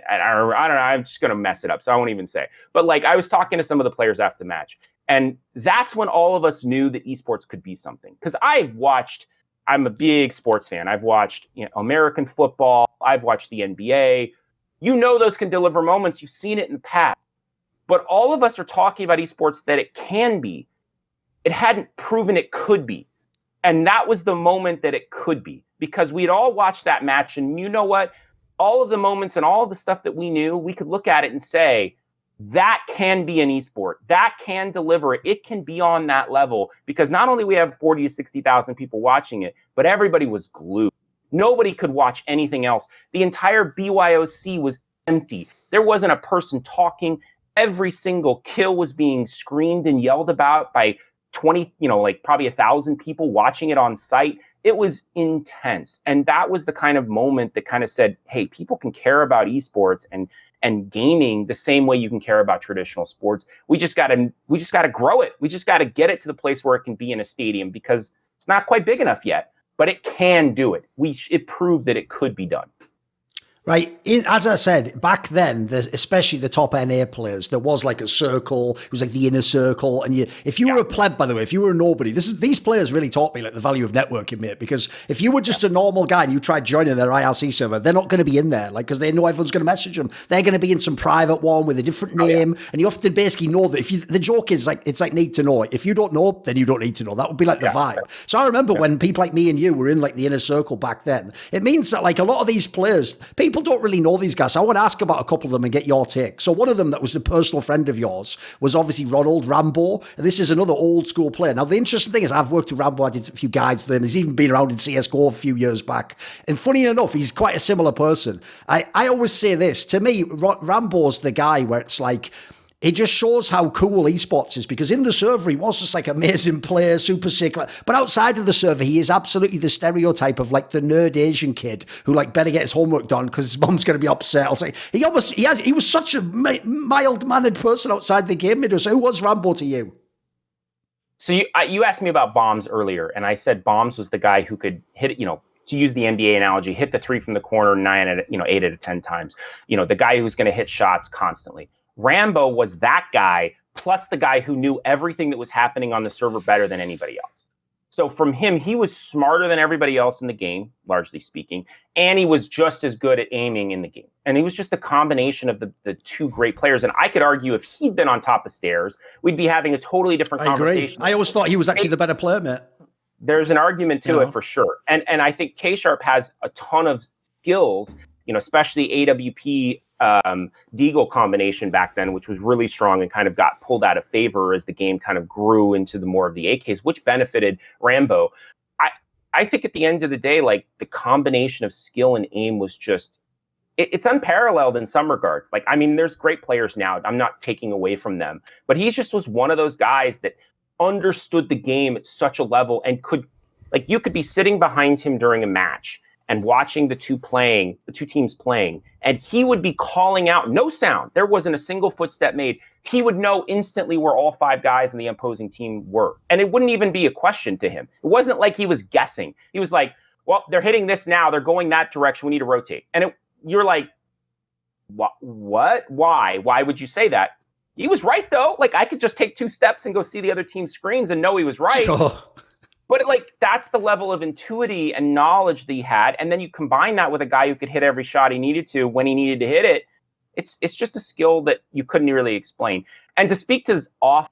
I don't know, I'm just going to mess it up, so I won't even say. But I was talking to some of the players after the match. And that's when all of us knew that esports could be something. Because I'm a big sports fan. I've watched American football. I've watched the NBA. Those can deliver moments. You've seen it in the past. But all of us are talking about esports that it can be. It hadn't proven it could be. And that was the moment that it could be. Because we'd all watched that match. And you know what? All of the moments and all of the stuff that we knew, we could look at it and say, that can be an esport. That can deliver it. It can be on that level because not only we have 40 to 60,000 people watching it, but everybody was glued. Nobody could watch anything else. The entire BYOC was empty. There wasn't a person talking. Every single kill was being screamed and yelled about by 20, like probably 1,000 people watching it on site. It was intense. And that was the kind of moment that kind of said, hey, people can care about esports and gaming the same way you can care about traditional sports. We just got to grow it. We just got to get it to the place where it can be in a stadium because it's not quite big enough yet, but it can do it. It proved that it could be done. Right. As I said, back then, especially the top NA players, there was like a circle. It was like the inner circle. And if you were a pleb, by the way, if you were a nobody, these players really taught me like the value of networking, mate. Because if you were just a normal guy and you tried joining their IRC server, they're not going to be in there, like, because they know everyone's going to message them. They're going to be in some private one with a different name. And you have to basically know that the joke is like, it's like need to know. If you don't know, then you don't need to know. That would be like the vibe. So I remember when people like me and you were in like the inner circle back then, it means that like a lot of these players, people don't really know these guys. So I want to ask about a couple of them and get your take. So one of them that was a personal friend of yours was obviously Ronald Rambo. And this is another old school player. Now, the interesting thing is I've worked with Rambo. I did a few guides with him. He's even been around in CSGO a few years back. And funny enough, he's quite a similar person. I always say this. To me, Rambo's the guy where it's like, it just shows how cool esports is, because in the server, he was just like amazing player, super sick. But outside of the server, he is absolutely the stereotype of like the nerd Asian kid who like better get his homework done because his mom's going to be upset. I was like, he was such a mild-mannered person outside the game. So who was Rambo to you? So you asked me about bombs earlier, and I said bombs was the guy who could hit it, to use the NBA analogy, hit the three from the corner 8 out of 10 times. The guy who's going to hit shots constantly. Rambo was that guy, plus the guy who knew everything that was happening on the server better than anybody else. So from him, he was smarter than everybody else in the game, largely speaking, and he was just as good at aiming in the game. And he was just a combination of the two great players. And I could argue if he'd been on top of stairs, we'd be having a totally different conversation. I always thought he was actually the better player, mate. There's an argument to it for sure. And I think ksharp has a ton of skills, especially AWP Deagle combination back then, which was really strong and kind of got pulled out of favor as the game kind of grew into the more of the AKs, which benefited Rambo. I think at the end of the day, like the combination of skill and aim was just, it's unparalleled in some regards. Like, I mean, there's great players now. I'm not taking away from them, but he just was one of those guys that understood the game at such a level and could, like, you could be sitting behind him during a match and watching the two teams playing, and he would be calling out, no sound. There wasn't a single footstep made. He would know instantly where all 5 guys in the opposing team were. And it wouldn't even be a question to him. It wasn't like he was guessing. He was like, well, they're hitting this now. They're going that direction. We need to rotate. And you're like, what? Why? Why would you say that? He was right, though. Like, I could just take 2 steps and go see the other team's screens and know he was right. Sure. But that's the level of intuity and knowledge that he had. And then you combine that with a guy who could hit every shot he needed to when he needed to hit it. It's just a skill that you couldn't really explain. And to speak to his out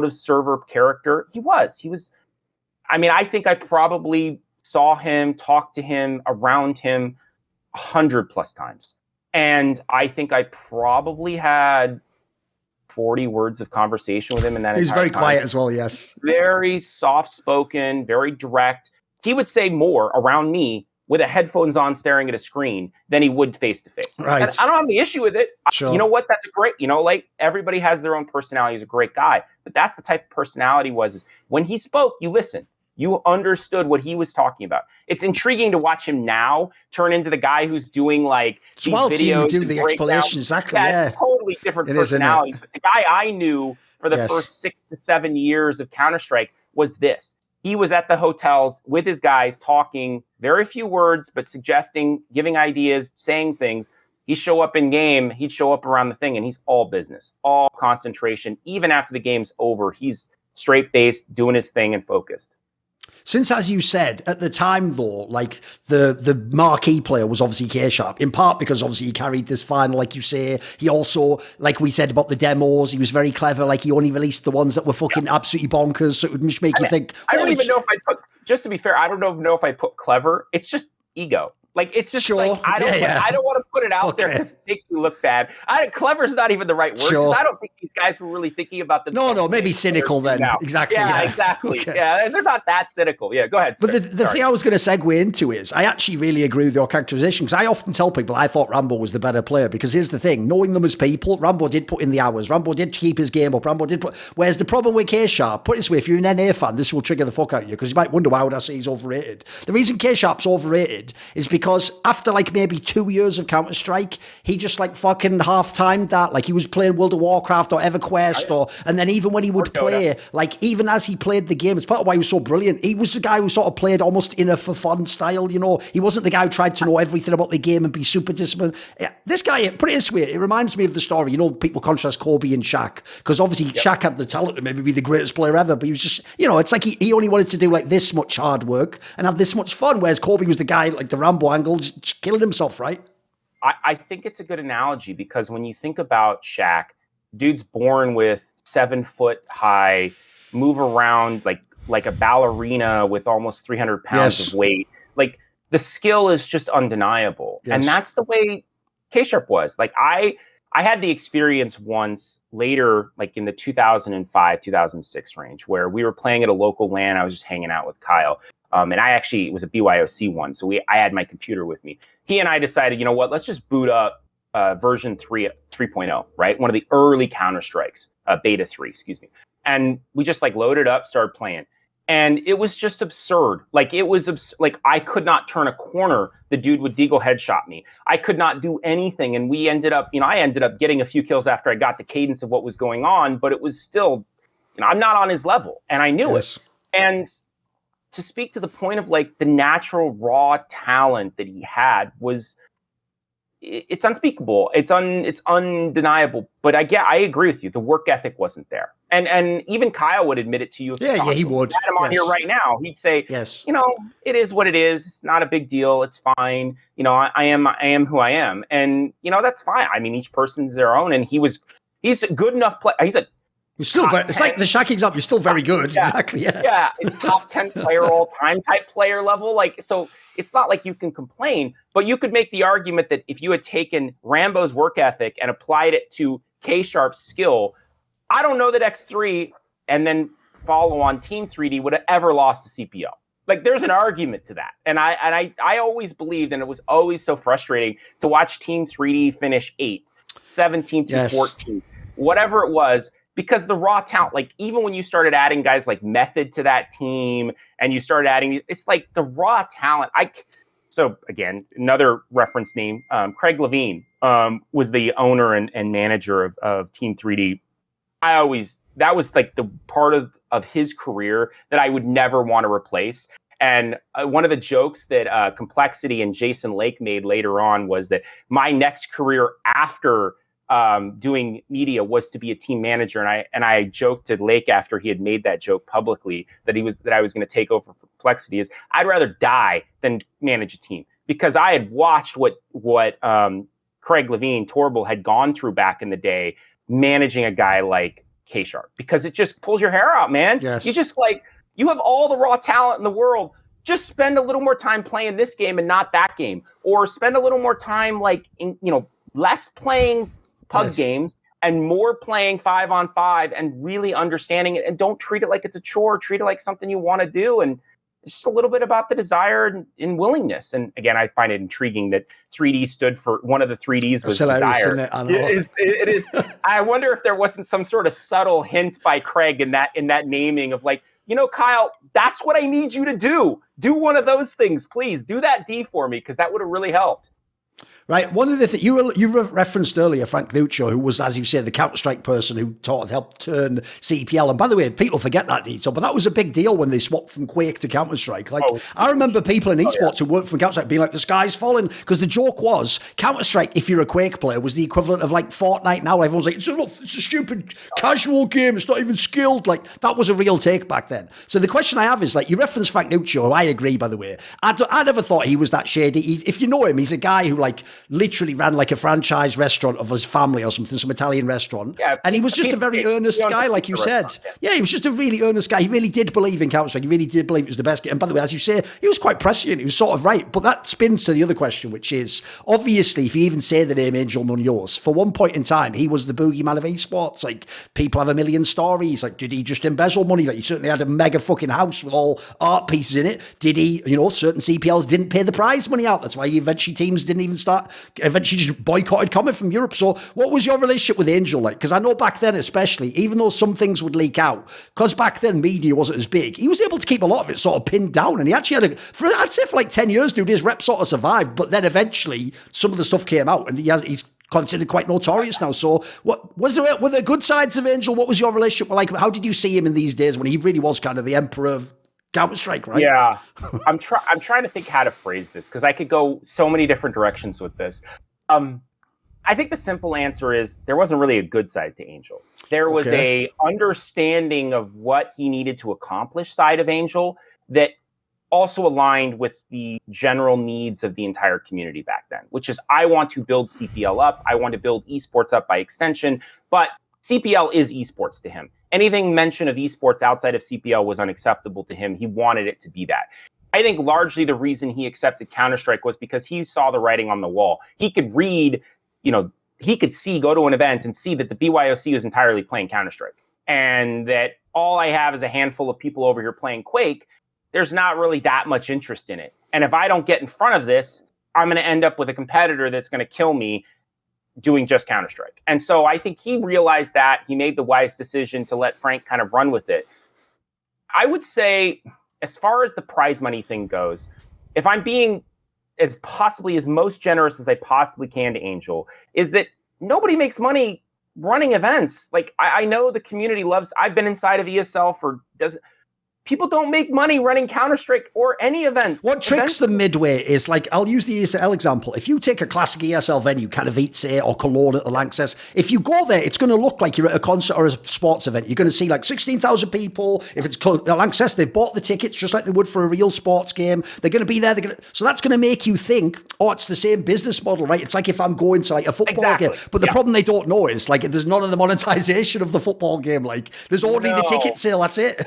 of server character, he was, I mean, I think I probably saw him, talked to him, around him 100+ times. And I think I probably had 40 words of conversation with him in that He's very time. quiet as well, yes. Very soft-spoken, very direct. He would say more around me with the headphones on staring at a screen than he would face-to-face. Right. And I don't have the issue with it. Sure. You know what? That's a great, like everybody has their own personality. He's a great guy. But that's the type of personality is when he spoke, you listened. You understood what he was talking about. It's intriguing to watch him now turn into the guy who's doing like these videos. Do the explanation, exactly. Yeah, totally different personality. But the guy I knew for the first 6 to 7 years of Counter-Strike was this. He was at the hotels with his guys talking, very few words, but suggesting, giving ideas, saying things. He'd show up in game, he'd show up around the thing, and he's all business, all concentration. Even after the game's over, he's straight-faced, doing his thing and focused. Since, as you said, at the time, though, like the marquee player was obviously ksharp, in part because obviously he carried this final, like you say. He also, like we said about the demos, he was very clever. Like he only released the ones that were fucking absolutely bonkers, so it would just make you think. I don't even know if I put, just to be fair, I don't know if I put clever. It's just ego. Like, it's just like, I don't want to put it out there because it makes me look bad. Clever's not even the right word. Sure. I don't think these guys were really thinking about them. No, maybe cynical then. Now. Exactly. Yeah, exactly. Okay. Yeah, they're not that cynical. Yeah, go ahead. But the thing I was going to segue into is I actually really agree with your characterization, because I often tell people I thought Rambo was the better player, because here's the thing, knowing them as people, Rambo did put in the hours. Rambo did keep his game up. Whereas the problem with ksharp, put it this way, if you're an NA fan, this will trigger the fuck out of you, because you might wonder, why would I say he's overrated? The reason ksharp's overrated is because after like maybe 2 years of Counter-Strike, he just like fucking half-timed that. Like he was playing World of Warcraft or EverQuest, and then even when he would play, like even as he played the game, it's part of why he was so brilliant. He was the guy who sort of played almost in a for fun style, you know. He wasn't the guy who tried to know everything about the game and be super disciplined. This guy, put it this way, it reminds me of the story, you know, people contrast Kobe and Shaq, because obviously Shaq had the talent to maybe be the greatest player ever, but he was just, you know, it's like he only wanted to do like this much hard work and have this much fun, whereas Kobe was the guy, like the Rambo angle, just killing himself, right? I think it's a good analogy, because when you think about Shaq, dude's born with 7 foot high, move around like a ballerina with almost 300 pounds of weight. Like the skill is just undeniable. And that's the way ksharp was. Like I had the experience once later, like in the 2005, 2006 range, where we were playing at a local LAN. I was just hanging out with Kyle. And it was a BYOC one. So I had my computer with me. He and I decided, you know what, let's just boot up version 3.0, right? One of the early Counter-Strikes, beta 3, excuse me. And we just like loaded up, started playing. And it was just absurd. Like like I could not turn a corner. The dude would deagle headshot me. I could not do anything. And we ended up, I ended up getting a few kills after I got the cadence of what was going on, but it was still, I'm not on his level. And I knew it. And to speak to the point of like the natural raw talent that he had it's unspeakable. It's undeniable. But I agree with you. The work ethic wasn't there. And even Kyle would admit it to you. Yeah, he would. Had him on here right now. He'd say, yes, it is what it is. It's not a big deal. It's fine. I am who I am. And, that's fine. I mean, each person's their own. And he's a good enough player. He's still it's like the Shaq example. You're still very good. Yeah. Exactly. Yeah. Top 10 player all time type player level. Like, so it's not like you can complain, but you could make the argument that if you had taken Rambo's work ethic and applied it to ksharp's skill, I don't know that X3 and then follow on Team 3D would have ever lost to CPL. Like there's an argument to that. And I always believed, and it was always so frustrating to watch Team 3D finish 8, 17 through 14, whatever it was. Because the raw talent, like even when you started adding guys like Method to that team and you started adding, it's like the raw talent. So again, another reference name, Craig Levine was the owner and manager of Team 3D. That was like the part of his career that I would never want to replace. And one of the jokes that Complexity and Jason Lake made later on was that my next career after doing media was to be a team manager, and I joked to Lake after he had made that joke publicly that I was going to take over for Complexity, is I'd rather die than manage a team, because I had watched what Craig Levine Torbil had gone through back in the day managing a guy like ksharp, because it just pulls your hair out, man. You just you have all the raw talent in the world. Just spend a little more time playing this game and not that game, or spend a little more time less playing pug games and more playing 5-on-5 and really understanding it, and don't treat it like it's a chore. Treat it like something you want to do, and just a little bit about the desire and willingness. And again, I find it intriguing that 3D stood for one of the 3Ds was desire. It is. I wonder if there wasn't some sort of subtle hint by Craig in that naming of like, Kyle, that's what I need you to do. Do one of those things, please. Do that D for me, because that would have really helped. Right. One of the things you referenced earlier, Frank Nuccio, who was, as you say, the Counter-Strike person who helped turn CPL. And by the way, people forget that detail, but that was a big deal when they swapped from Quake to Counter-Strike. I remember people in esports who worked from Counter-Strike being like, the sky's falling, because the joke was Counter-Strike, if you're a Quake player, was the equivalent of like Fortnite now. Everyone's like, it's a stupid casual game. It's not even skilled. Like that was a real take back then. So the question I have is, like, you referenced Frank Nuccio, who I agree, by the way. I never thought he was that shady. If you know him, he's a guy who like literally ran like a franchise restaurant of his family or something, some Italian restaurant. Yeah, and he was just a very earnest guy, like you said. Yeah, he was just a really earnest guy. He really did believe in Counter-Strike. He really did believe it was the best game. And by the way, as you say, he was quite prescient. He was sort of right. But that spins to the other question, which is, obviously, if you even say the name Angel Munoz, for one point in time, he was the boogeyman of esports. Like, people have a million stories. Like, did he just embezzle money? Like, he certainly had a mega fucking house with all art pieces in it. Did he, certain CPLs didn't pay the prize money out. That's why eventually teams didn't even eventually just boycotted coming from Europe. So what was your relationship with Angel like? Because I know back then especially, even though some things would leak out, because back then media wasn't as big, he was able to keep a lot of it sort of pinned down. And he actually had I'd say for like 10 years, dude, his rep sort of survived. But then eventually some of the stuff came out and he's considered quite notorious now. So were there good sides of Angel? What was your relationship like? How did you see him in these days when he really was kind of the emperor of Counter-Strike, right? Yeah. I'm trying to think how to phrase this because I could go so many different directions with this. I think the simple answer is there wasn't really a good side to Angel. There was a understanding of what he needed to accomplish side of Angel that also aligned with the general needs of the entire community back then, which is I want to build CPL up. I want to build esports up by extension, but CPL is esports to him. Anything mention of esports outside of CPL was unacceptable to him. He wanted it to be that. I think largely the reason he accepted Counter-Strike was because he saw the writing on the wall. He could read, he could go to an event and see that the BYOC was entirely playing Counter-Strike and that all I have is a handful of people over here playing Quake. There's not really that much interest in it. And if I don't get in front of this, I'm going to end up with a competitor that's going to kill me doing just Counter-Strike. And so I think he realized that. He made the wise decision to let Frank kind of run with it. I would say, as far as the prize money thing goes, if I'm being as most generous as I possibly can to Angel, is that nobody makes money running events. Like, I know the community I've been inside of ESL people don't make money running Counter-Strike or any events. What tricks the Midway is, like, I'll use the ESL example. If you take a classic ESL venue, kind of ESEA or Cologne at the Lanxess, if you go there, it's going to look like you're at a concert or a sports event. You're going to see like 16,000 people. If it's Lanxess, they bought the tickets just like they would for a real sports game. They're going to be there. So that's going to make you think, oh, it's the same business model, right? It's like if I'm going to like a football game. But the problem they don't know is, like, there's none of the monetization of the football game. Like, there's only the ticket sale. That's it.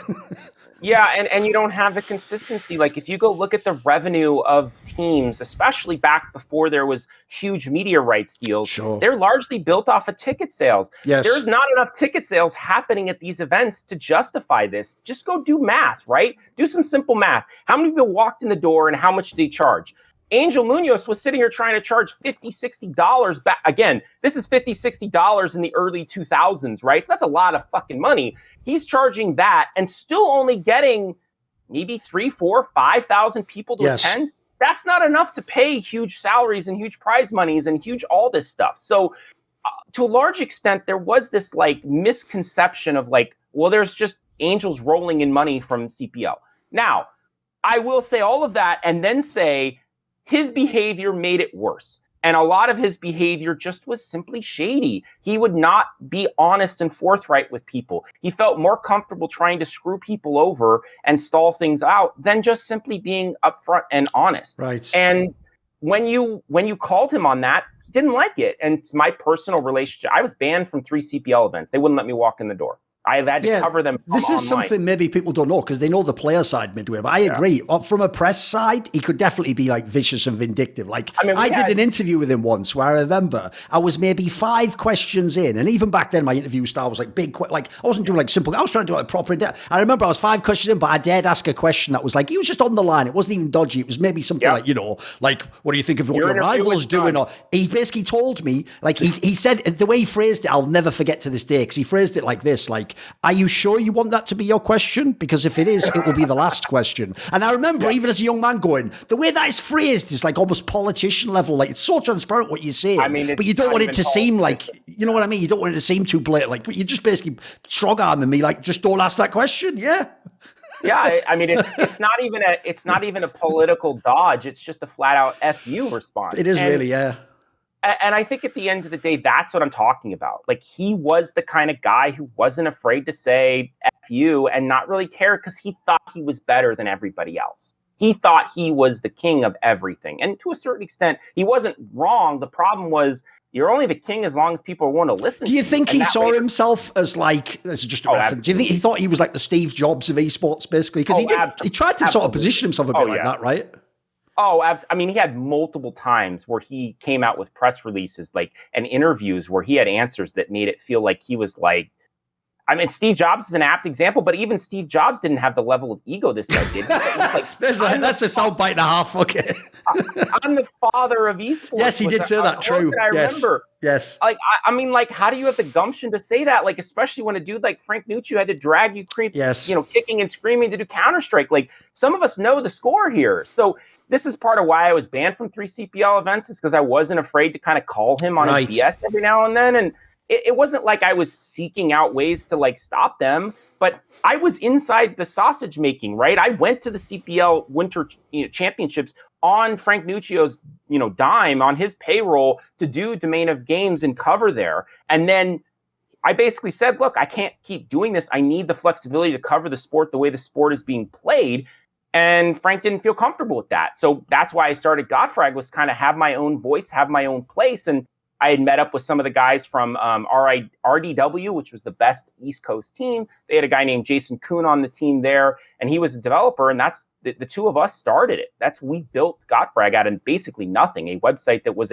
Yeah, and you don't have the consistency. Like, if you go look at the revenue of teams, especially back before there was huge media rights deals, they're largely built off of ticket sales. Yes. There's not enough ticket sales happening at these events to justify this. Just go do math, right? Do some simple math. How many people walked in the door and how much did they charge? Angel Munoz was sitting here trying to charge $50, $60 back. Again, this is $50, $60 in the early 2000s, right? So that's a lot of fucking money. He's charging that and still only getting maybe 3,000, 4,000, 5,000 people to attend. That's not enough to pay huge salaries and huge prize monies and huge all this stuff. So to a large extent, there was this like misconception of like, well, there's just Angels rolling in money from CPL. Now, I will say all of that and then say, his behavior made it worse. And a lot of his behavior just was simply shady. He would not be honest and forthright with people. He felt more comfortable trying to screw people over and stall things out than just simply being upfront and honest. Right. And when you called him on that, he didn't like it. And my personal relationship, I was banned from 3 CPL events. They wouldn't let me walk in the door. I've had to cover them. This is online. something maybe people don't know because they know the player side Midway. But I agree. From a press side, he could definitely be like vicious and vindictive. Like I did an interview with him once where I remember I was maybe 5 questions in, and even back then my interview style was like big. Like I wasn't doing like simple. I was trying to do like proper. I remember I was 5 questions in, but I dared ask a question that was like he was just on the line. It wasn't even dodgy. It was maybe something like like what do you think of what your rival's doing? Or he basically told me like he said the way he phrased it, I'll never forget to this day because he phrased it like this: like, are you sure you want that to be your question? Because if it is, it will be the last question. And I remember even as a young man going, the way that is phrased is like almost politician level. Like it's so transparent what you're saying. I mean, but you don't want it to seem like, you know what I mean? You don't want it to seem too blatant. Like, you're just basically strong arming me. Like, just don't ask that question. Yeah. Yeah, I mean, it's not even a political dodge. It's just a flat out FU response. It is really, yeah. And I think at the end of the day, that's what I'm talking about. Like, he was the kind of guy who wasn't afraid to say F you and not really care because he thought he was better than everybody else. he thought he was the king of everything. And to a certain extent, he wasn't wrong. The problem was, you're only the king as long as people want to listen to you. Do you think he saw himself as like, this is just a reference, do you think he thought he was like the Steve Jobs of esports, basically? Because he tried to sort of position himself a bit like that, right? Oh, I mean, he had multiple times where he came out with press releases and interviews where he had answers that made it feel like he was like, I mean, Steve Jobs is an apt example, but even Steve Jobs didn't have the level of ego this guy did. That's a soundbite and a half. Okay. I'm the father of esports. Yes, he did say that. True. I remember. Yes. Like, I mean, like, how do you have the gumption to say that? Like, especially when a dude like Frank Nuccio had to drag you, kicking and screaming to do Counter-Strike. Like, some of us know the score here. So this is part of why I was banned from 3 CPL events, is because I wasn't afraid to kind of call him on his BS every now and then. And it wasn't like I was seeking out ways to like stop them, but I was inside the sausage making, right? I went to the CPL Winter Championships on Frank Nuccio's, dime, on his payroll, to do Domain of Games and cover there. And then I basically said, look, I can't keep doing this. I need the flexibility to cover the sport the way the sport is being played. And Frank didn't feel comfortable with that. So that's why I started GotFrag, was kind of have my own voice, have my own place. And I had met up with some of the guys from RDW, which was the best East Coast team. They had a guy named Jason Kuhn on the team there, and he was a developer, and that's the two of us started it. We built GotFrag out of basically nothing, a website that was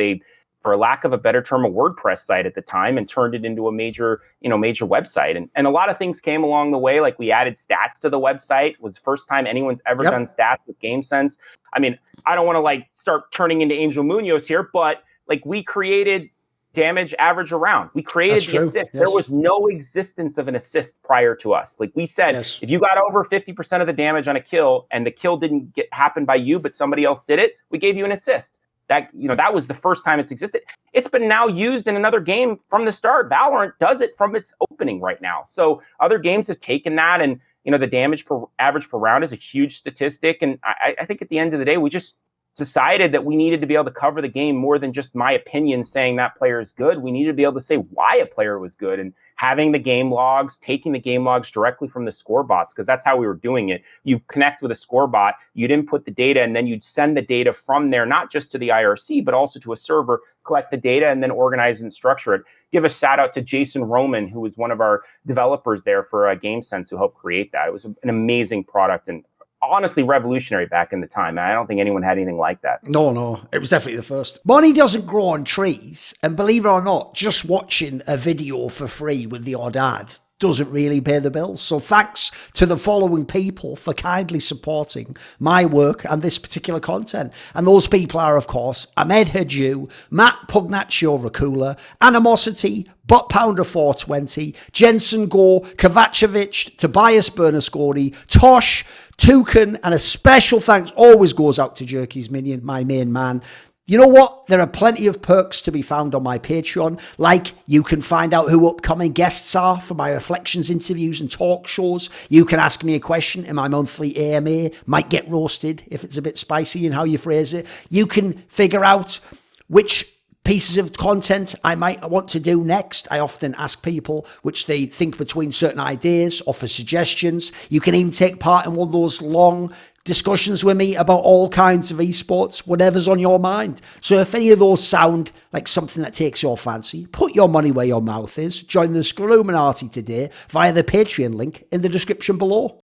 for lack of a better term, a WordPress site at the time, and turned it into a major website. And a lot of things came along the way. Like, we added stats to the website. It was the first time anyone's ever done stats with GameSense. I mean, I don't want to start turning into Angel Munoz here, but we created damage average around. We created the assist. Yes. There was no existence of an assist prior to us. Like we said, if you got over 50% of the damage on a kill and the kill didn't happen by you, but somebody else did it, we gave you an assist. That was the first time it's existed. It's been now used in another game from the start. Valorant does it from its opening right now. So other games have taken that, and the damage per average per round is a huge statistic. And I think at the end of the day, we just decided that we needed to be able to cover the game more than just my opinion saying that player is good. We needed to be able to say why a player was good, and having the game logs, taking the game logs directly from the score bots, because that's how we were doing it. You connect with a score bot, you'd input the data, and then you'd send the data from there, not just to the IRC, but also to a server, collect the data, and then organize and structure it. Give a shout out to Jason Roman, who was one of our developers there for GameSense, who helped create that. It was an amazing product, and honestly revolutionary back in the time. I don't think anyone had anything like that. No, it was definitely the first. Money doesn't grow on trees, and believe it or not, just watching a video for free with the odd ad doesn't really pay the bills. So thanks to the following people for kindly supporting my work and this particular content. And those people are, of course, Ahmed Hadju, Matt Pugnaccio Racula, Animosity, Butt Pounder 420, Jensen Gore, Kovacevic, Tobias Bernasconi, Tosh, Toucan, and a special thanks always goes out to Jerky's Minion, my main man. You know what? There are plenty of perks to be found on my Patreon. Like, you can find out who upcoming guests are for my reflections, interviews, and talk shows. You can ask me a question in my monthly AMA. Might get roasted if it's a bit spicy in how you phrase it. You can figure out which pieces of content I might want to do next. I often ask people which they think between certain ideas, offer suggestions. You can even take part in one of those long discussions with me about all kinds of esports, whatever's on your mind. So if any of those sound like something that takes your fancy, put your money where your mouth is. Join the Illuminati today via the Patreon link in the description below.